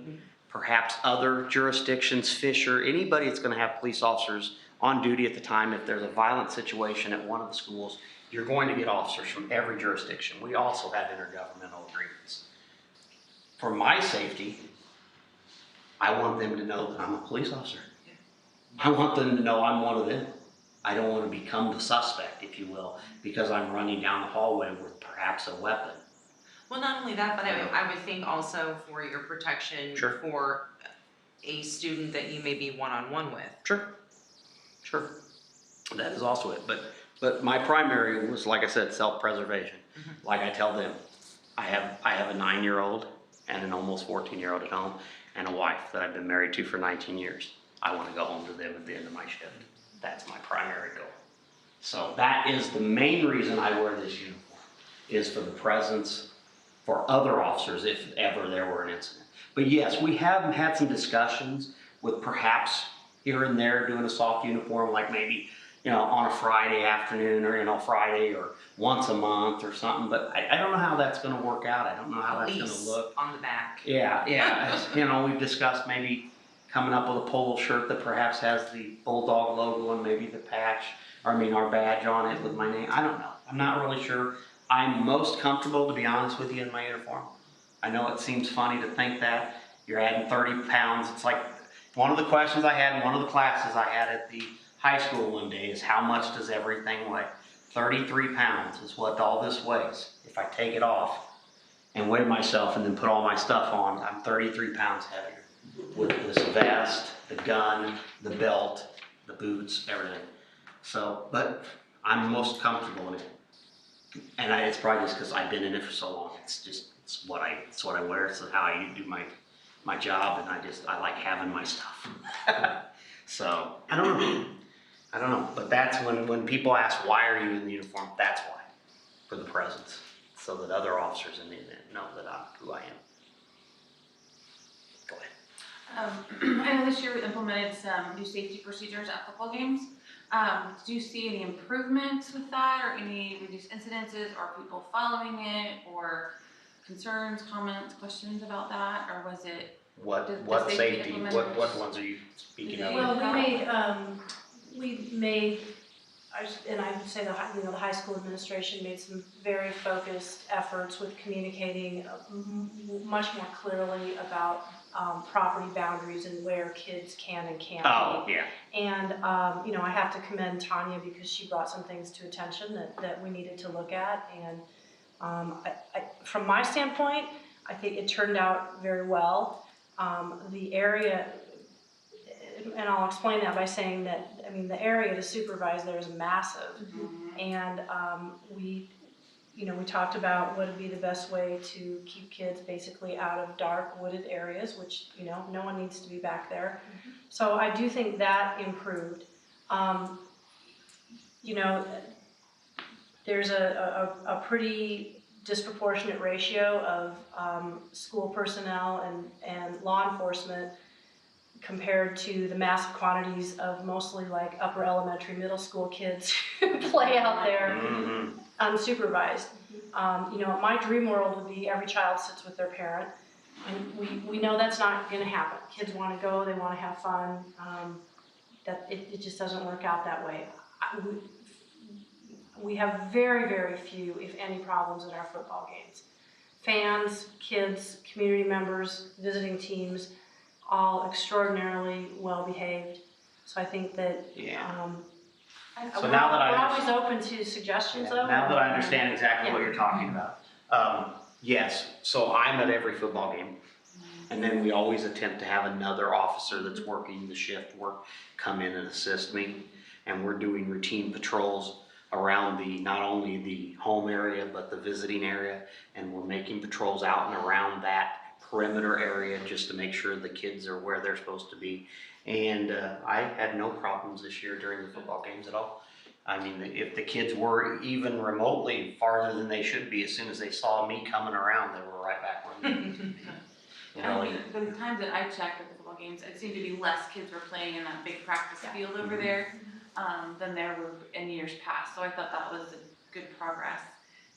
perhaps other jurisdictions, Fisher, anybody that's going to have police officers on duty at the time. If there's a violent situation at one of the schools, you're going to get officers from every jurisdiction. We also have intergovernmental agreements. For my safety, I want them to know that I'm a police officer. I want them to know I'm one of them. I don't want to become the suspect, if you will, because I'm running down the hallway with perhaps a weapon. Well, not only that, but I would think also for your protection Sure. for a student that you may be one-on-one with. Sure. That is also it. But my primary was, like I said, self-preservation. Like I tell them, I have a 9-year-old and an almost 14-year-old at home and a wife that I've been married to for 19 years. I want to go home to them at the end of my shift. That's my primary goal. So that is the main reason I wear this uniform, is for the presence for other officers if ever there were an incident. But yes, we have had some discussions with perhaps here and there doing a soft uniform, like maybe, on a Friday afternoon or, Friday or once a month or something. But I don't know how that's going to work out. I don't know how that's going to look. On the back. Yeah. We've discussed maybe coming up with a polo shirt that perhaps has the Bulldog logo and maybe the patch, our badge on it with my name. I don't know. I'm not really sure. I'm most comfortable, to be honest with you, in my uniform. I know it seems funny to think that. You're adding 30 pounds. It's like one of the questions I had in one of the classes I had at the high school one day is how much does everything weigh? 33 pounds is what all this weighs. If I take it off and weigh myself and then put all my stuff on, I'm 33 pounds heavier with this vest, the gun, the belt, the boots, everything. So, but I'm most comfortable in it. And it's probably just because I've been in it for so long. It's what I wear. It's how I do my job, and I like having my stuff. So, I don't know, but that's when people ask, why are you in the uniform, that's why, for the presence, so that other officers in the event know that I'm who I am. Go ahead. I know this year we implemented some new safety procedures at football games. Do you see any improvements with that, or any reduced incidences, or people following it, or concerns, comments, questions about that, or was it? What the safety, implementers? what ones are you speaking of? Well, we made, and I would say the high school administration made some very focused efforts with communicating much more clearly about property boundaries and where kids can and can't be. Oh, yeah. And, I have to commend Tanya because she brought some things to attention that we needed to look at. And from my standpoint, I think it turned out very well. The area, and I'll explain that by saying that, the area to supervise there is massive. And we talked about what would be the best way to keep kids basically out of dark wooded areas, which, no one needs to be back there. So I do think that improved. There's a pretty disproportionate ratio of school personnel and law enforcement compared to the massive quantities of mostly like upper elementary, middle school kids who play out there unsupervised. My dream world would be every child sits with their parent, and we know that's not going to happen. Kids want to go, they want to have fun. That it just doesn't work out that way. We have very, very few, if any, problems at our football games. Fans, kids, community members, visiting teams, all extraordinarily well behaved. So I think that So now that we're always open to suggestions though. Now that I understand exactly what you're talking about. Yes, so I'm at every football game. And then we always attempt to have another officer that's working the shift work come in and assist me. And we're doing routine patrols around not only the home area, but the visiting area. And we're making patrols out and around that perimeter area just to make sure the kids are where they're supposed to be. And I had no problems this year during the football games at all. If the kids were even remotely farther than they should be, as soon as they saw me coming around, they were right back where they needed to be. The times that I checked at the football games, it seemed to be less kids were playing in that big practice field over there than there were in years past. So I thought that was a good progress.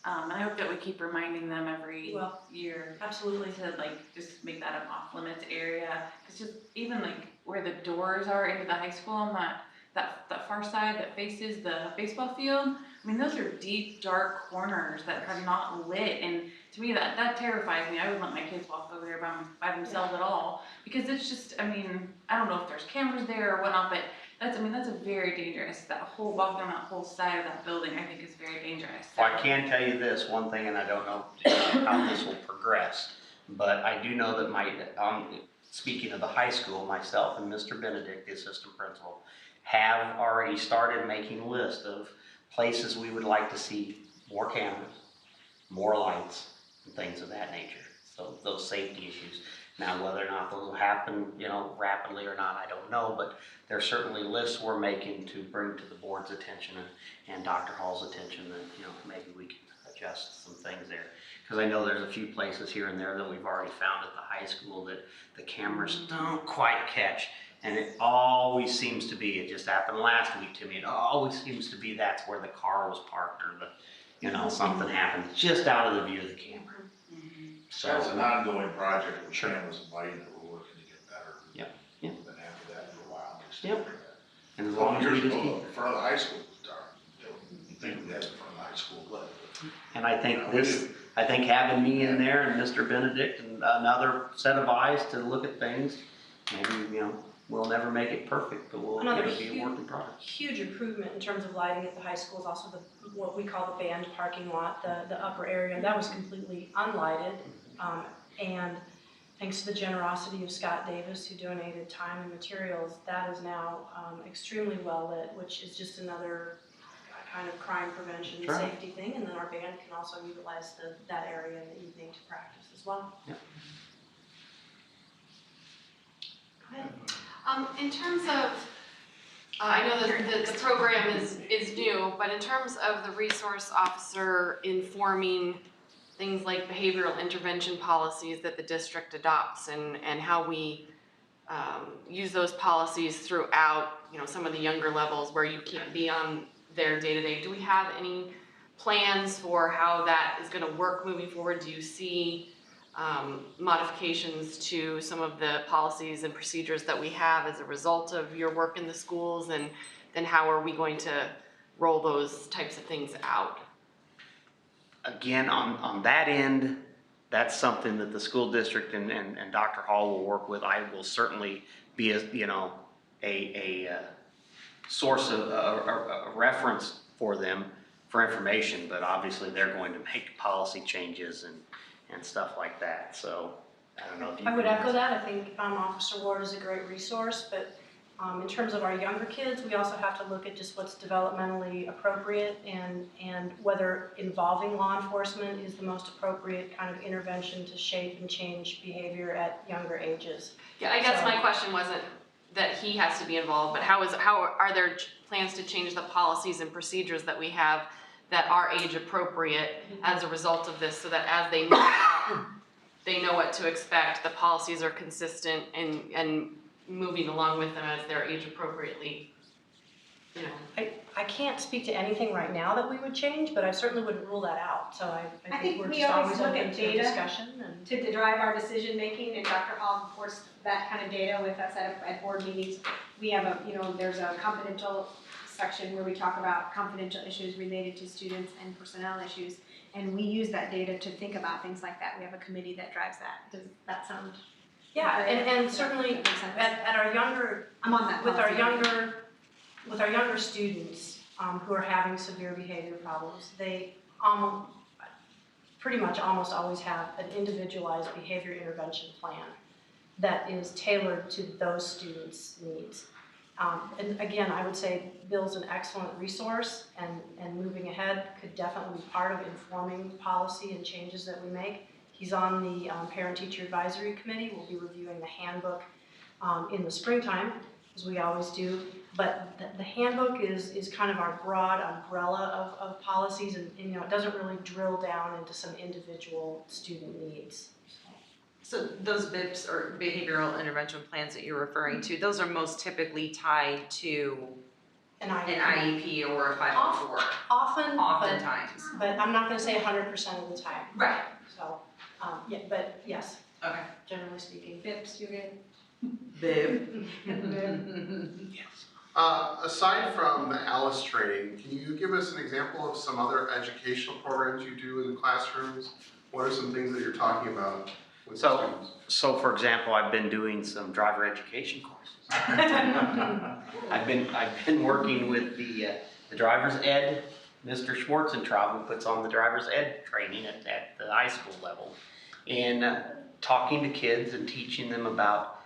And I hope that we keep reminding them every year. Absolutely. To just make that an off limits area. It's just even where the doors are into the high school on that far side that faces the baseball field. Those are deep, dark corners that are not lit, and to me that terrifies me. I wouldn't let my kids walk over there by themselves at all, because it's just, I don't know if there's cameras there or whatnot, but that's a very dangerous, walking on that whole side of that building, I think is very dangerous. Well, I can tell you this, one thing, and I don't know how this will progress, but I do know that speaking of the high school, myself and Mr. Benedict, the assistant principal, have already started making a list of places we would like to see more cameras, more lights, and things of that nature. So those safety issues. Now, whether or not those will happen, rapidly or not, I don't know, but there's certainly lists we're making to bring to the board's attention and Dr. Hall's attention that, maybe we can adjust some things there. Because I know there's a few places here and there that we've already found at the high school that the cameras don't quite catch. And it always seems to be, it just happened last week to me, it always seems to be that's where the car was parked or something happened just out of the view of the camera. So That's an ongoing project with cameras and lighting that we're working to get better. Yep. Been after that for a while. Yep. And as long as we just keep. In front of the high school was dark. You think we had in front of the high school lit. And I think having me in there and Mr. Benedict and another set of eyes to look at things, maybe, we'll never make it perfect, but we'll be a work in progress. Huge improvement in terms of lighting at the high school is also what we call the band parking lot, the upper area. That was completely unlighted. And thanks to the generosity of Scott Davis, who donated time and materials, that is now extremely well lit, which is just another kind of crime prevention safety thing. And then our band can also utilize that area in the evening to practice as well. Yep. In terms of I know that the program is new, but in terms of the resource officer informing things like behavioral intervention policies that the district adopts and how we use those policies throughout, some of the younger levels where you can't be on their day-to-day, do we have any plans for how that is gonna work moving forward? Do you see modifications to some of the policies and procedures that we have as a result of your work in the schools, and then how are we going to roll those types of things out? Again, on that end, that's something that the school district and Dr. Hall will work with. I will certainly be a source of a reference for them for information, but obviously they're going to make policy changes and stuff like that. So I don't know if you I would can- echo that. I think Officer Ward is a great resource, but in terms of our younger kids, we also have to look at just what's developmentally appropriate and whether involving law enforcement is the most appropriate kind of intervention to shape and change behavior at younger ages. Yeah, I guess So- my question wasn't that he has to be involved, but how are there plans to change the policies and procedures that we have that are age appropriate as a result of this, so that as they know what to expect, the policies are consistent and moving along with them as they're age appropriately, I can't speak to anything right now that we would change, but I certainly wouldn't rule that out. So I think think we're we just always always look open at to data. discussion and. To drive our decision making, and Dr. Hall reports that kind of data with us at board meetings. We have there's a confidential section where we talk about confidential issues related to students and personnel issues, and we use that data to think about things like that. We have a committee that drives that. Does that sound? Yeah, okay? and certainly That makes sense. at our younger, I'm on that with our policy. younger students who are having severe behavior problems, they pretty much almost always have an individualized behavior intervention plan that is tailored to those students' needs. And again, I would say Bill's an excellent resource, and moving ahead could definitely be part of informing policy and changes that we make. He's on the Parent-Teacher Advisory Committee. We'll be reviewing the handbook in the springtime, as we always do. But the handbook is kind of our broad umbrella of policies, and it doesn't really drill down into some individual student needs. So those BIPs or behavioral intervention plans that you're referring to, those are most typically tied to And an IEP or a 504, often, oftentimes. but I'm not gonna say 100% of the time. Right. So, yeah, but yes, Okay. generally speaking. Bips, you're good. Bib. Aside from the ALICE training, can you give us an example of some other educational programs you do in the classrooms? What are some things that you're talking about with students? So for example, I've been doing some driver education courses. I've been working with the driver's ed, Mr. Schwarzentraub, who puts on the driver's ed training at the high school level, and talking to kids and teaching them about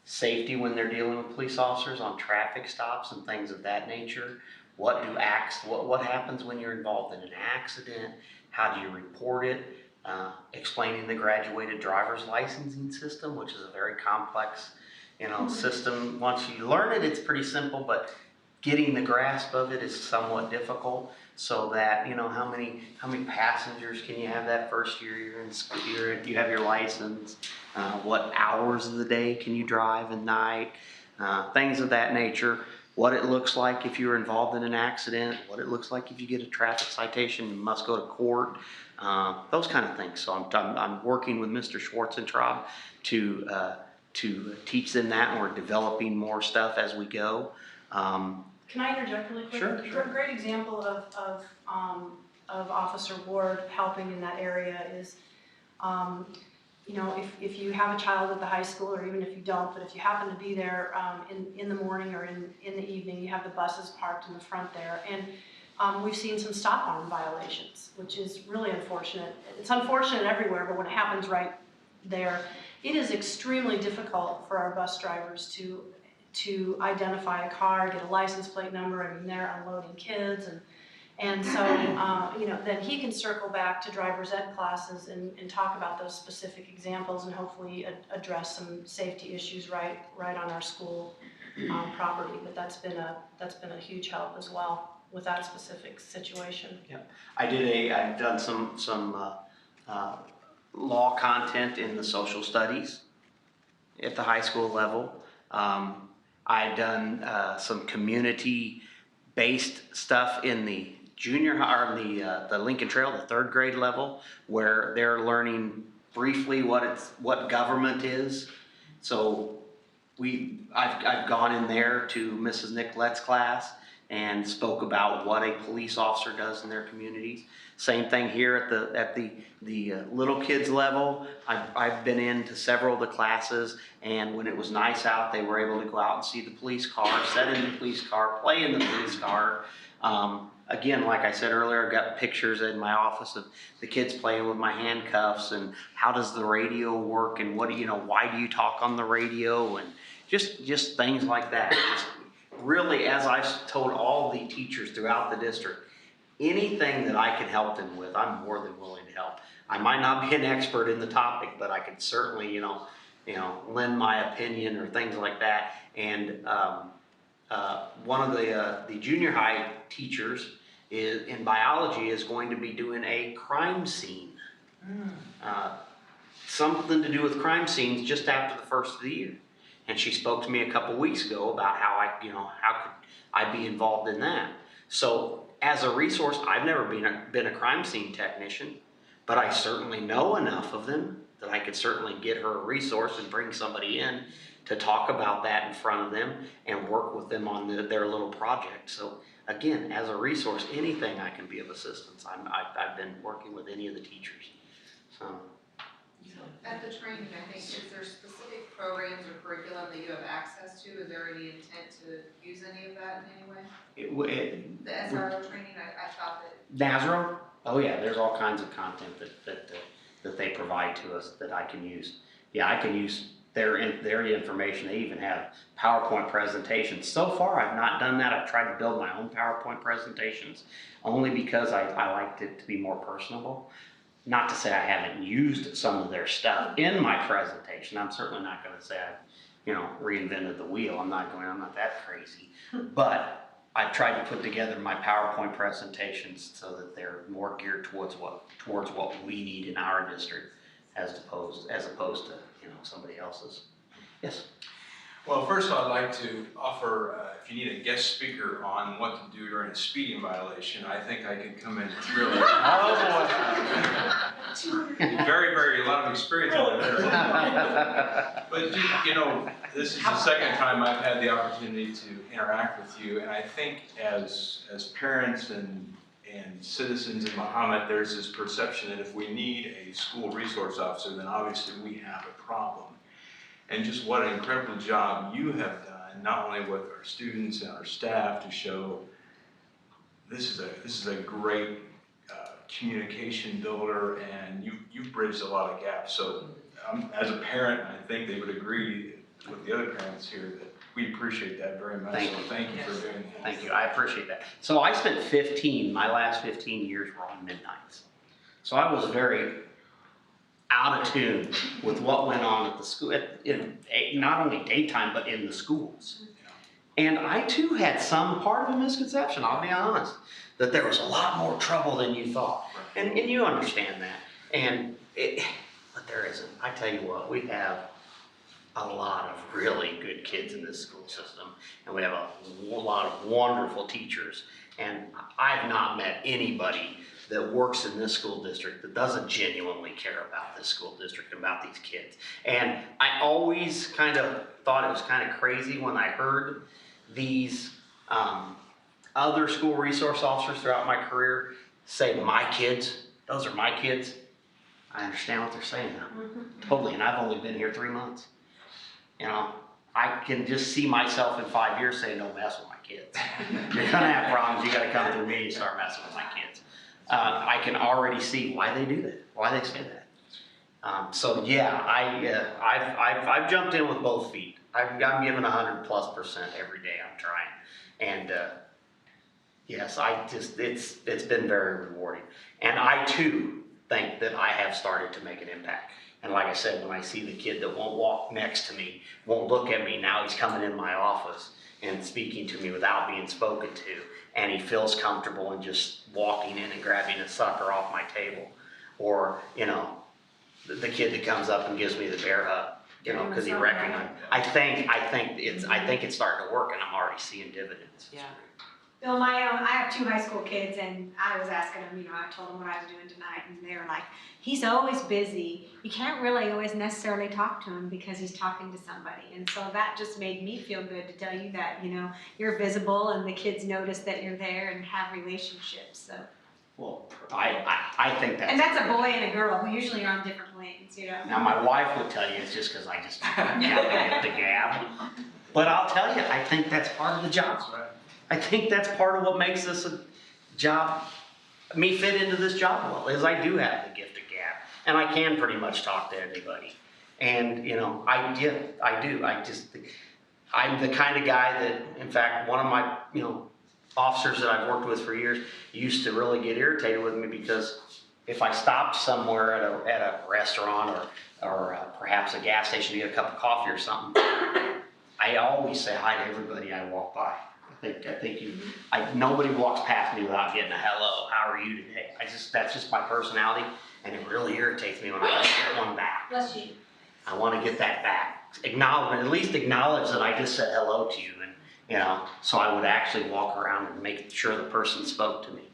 safety when they're dealing with police officers on traffic stops and things of that nature. What happens when you're involved in an accident? How do you report it? Explaining the graduated driver's licensing system, which is a very complex, system. Once you learn it, it's pretty simple, but getting the grasp of it is somewhat difficult. So that how many passengers can you have that first year you have your license? What hours of the day can you drive at night? Things of that nature. What it looks like if you're involved in an accident. What it looks like if you get a traffic citation and must go to court. Those kind of things. So I'm working with Mr. Schwarzentraub to teach them that, and we're developing more stuff as we go. Can I interject really quick? Sure. A great example of Officer Ward helping in that area is, if you have a child at the high school, or even if you don't, but if you happen to be there in the morning or in the evening, you have the buses parked in the front there, and we've seen some stop arm violations, which is really unfortunate. It's unfortunate everywhere, but when it happens right there, it is extremely difficult for our bus drivers to identify a car, get a license plate number. I mean, they're unloading kids, and so then he can circle back to driver's ed classes and talk about those specific examples, and hopefully address some safety issues right on our school property, but that's been a huge help as well with that specific situation. I've done some law content in the social studies at the high school level. I've done some community-based stuff in the junior high, or the Lincoln Trail, the 3rd grade level, where they're learning briefly what government is. So I've gone in there to Mrs. Nicolette's class and spoke about what a police officer does in their communities. Same thing here at the little kids level. I've been into several of the classes, and when it was nice out, they were able to go out and see the police car, sit in the police car, play in the police car. Again, like I said earlier, I've got pictures in my office of the kids playing with my handcuffs, and how does the radio work, and why do you talk on the radio, and just things like that. Just really, as I've told all the teachers throughout the district, anything that I can help them with, I'm more than willing to help. I might not be an expert in the topic, but I can certainly, lend my opinion or things like that. And one of the junior high teachers in biology is going to be doing a crime scene. Something to do with crime scenes just after the first of the year. And she spoke to me a couple weeks ago about how how could I be involved in that. So as a resource, I've never been a crime scene technician, but I certainly know enough of them that I could certainly get her a resource and bring somebody in to talk about that in front of them and work with them on their little project. So again, as a resource, anything I can be of assistance. I've been working with any of the teachers. So. At the training, I think, is there specific programs or curriculum that you have access to? Is there any intent to use any of that in any way? The SRO training, I thought that. NASRO? Oh yeah, there's all kinds of content that they provide to us that I can use. Yeah, I can use their information. They even have PowerPoint presentations. So far, I've not done that. I've tried to build my own PowerPoint presentations only because I liked it to be more personable. Not to say I haven't used some of their stuff in my presentation. I'm certainly not going to say I've, reinvented the wheel. I'm not that crazy. But I've tried to put together my PowerPoint presentations so that they're more geared towards what we need in our district, as opposed to somebody else's. Yes. Well, first I'd like to offer, if you need a guest speaker on what to do during a speeding violation, I think I could come in really. Very, a lot of experience on that. But this is the second time I've had the opportunity to interact with you, and I think as parents and citizens in Mahomet, there's this perception that if we need a school resource officer, then obviously we have a problem. And just what an incredible job you have done, not only with our students and our staff, to show this is a great communication builder, and you've bridged a lot of gaps. So as a parent, I think they would agree with the other parents here that we appreciate that very much. Thank you for doing that. Thank you, I appreciate that. So I spent my last 15 years were on midnights. So I was very out of tune with what went on at the school, not only daytime, but in the schools. And I too had some part of a misconception, I'll be honest, that there was a lot more trouble than you thought. And you understand that. But there isn't. I tell you what, we have a lot of really good kids in this school system, and we have a lot of wonderful teachers. And I've not met anybody that works in this school district that doesn't genuinely care about this school district and about these kids. And I always kind of thought it was kind of crazy when I heard these other school resource officers throughout my career say, my kids, those are my kids. I understand what they're saying now, totally, and I've only been here 3 months. I can just see myself in 5 years saying, don't mess with my kids. You're gonna have problems, you gotta come through me and start messing with my kids. I can already see why they do that, why they say that. So yeah, I've jumped in with both feet. I'm giving 100+% every day. I'm trying, and yes, it's been very rewarding. And I too think that I have started to make an impact. And like I said, when I see the kid that won't walk next to me, won't look at me, now he's coming in my office and speaking to me without being spoken to, and he feels comfortable in just walking in and grabbing a sucker off my table. Or, you know, the kid that comes up and gives me the bear hug, you know, because he recognized. I think it's starting to work, and I'm already seeing dividends. Yeah. Bill, I have 2 high school kids, and I was asking them, you know, I told them what I was doing tonight, and they were like, he's always busy. You can't really always necessarily talk to him because he's talking to somebody. And so that just made me feel good to tell you that, you know, you're visible and the kids notice that you're there and have relationships, so. Well, I think that's. And that's a boy and a girl who usually are on different planes, you know. Now, my wife would tell you it's just because I just got to get the gab. But I'll tell you, I think that's part of the job. I think that's part of what makes this a job, me fit into this job well, is I do have the gift of gab. And I can pretty much talk to anybody. And, you know, I do. I'm the kind of guy that, in fact, one of my, you know, officers that I've worked with for years used to really get irritated with me because if I stopped somewhere at a restaurant or perhaps a gas station to get a cup of coffee or something, I always say hi to everybody I walk by. Nobody walks past me without getting a hello, how are you today? That's just my personality, and it really irritates me when I don't get one back. Bless you. I want to get that back. At least acknowledge that I just said hello to you, and you know, so I would actually walk around and make sure the person spoke to me.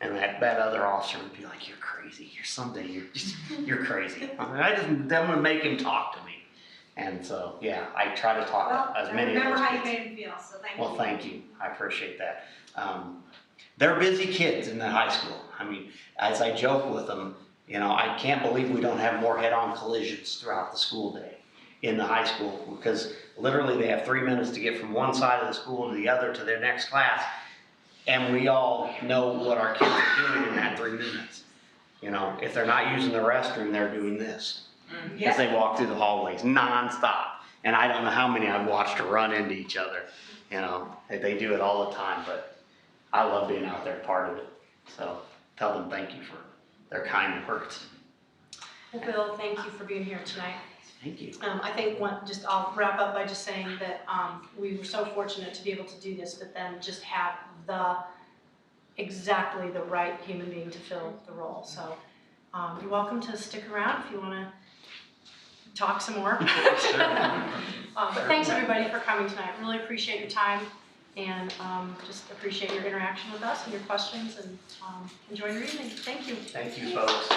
And that other officer would be like, you're crazy, you're crazy. I just want to make him talk to me. And so, yeah, I try to talk to as many of those remember how you kids. made him feel, so thank you. Well, thank you. I appreciate that. They're busy kids in the high school. I mean, as I joke with them, you know, I can't believe we don't have more head-on collisions throughout the school day in the high school, because literally they have 3 minutes to get from one side of the school to the other to their next class, and we all know what our kids are doing in that 3 minutes. You know, if they're not using the restroom, they're doing this as they walk through the hallways nonstop. And I don't know how many I've watched run into each other. You know, they do it all the time, but I love being out there, part of it. So tell them thank you for their kind words. Well, Bill, thank you for being here tonight. Thank you. I think I'll wrap up by just saying that we were so fortunate to be able to do this, but then just have exactly the right human being to fill the role. So you're welcome to stick around if you want to talk some more. But thanks everybody for coming tonight. Really appreciate your time, and just appreciate your interaction with us and your questions, and enjoy your evening. Thank you. Thank you, folks.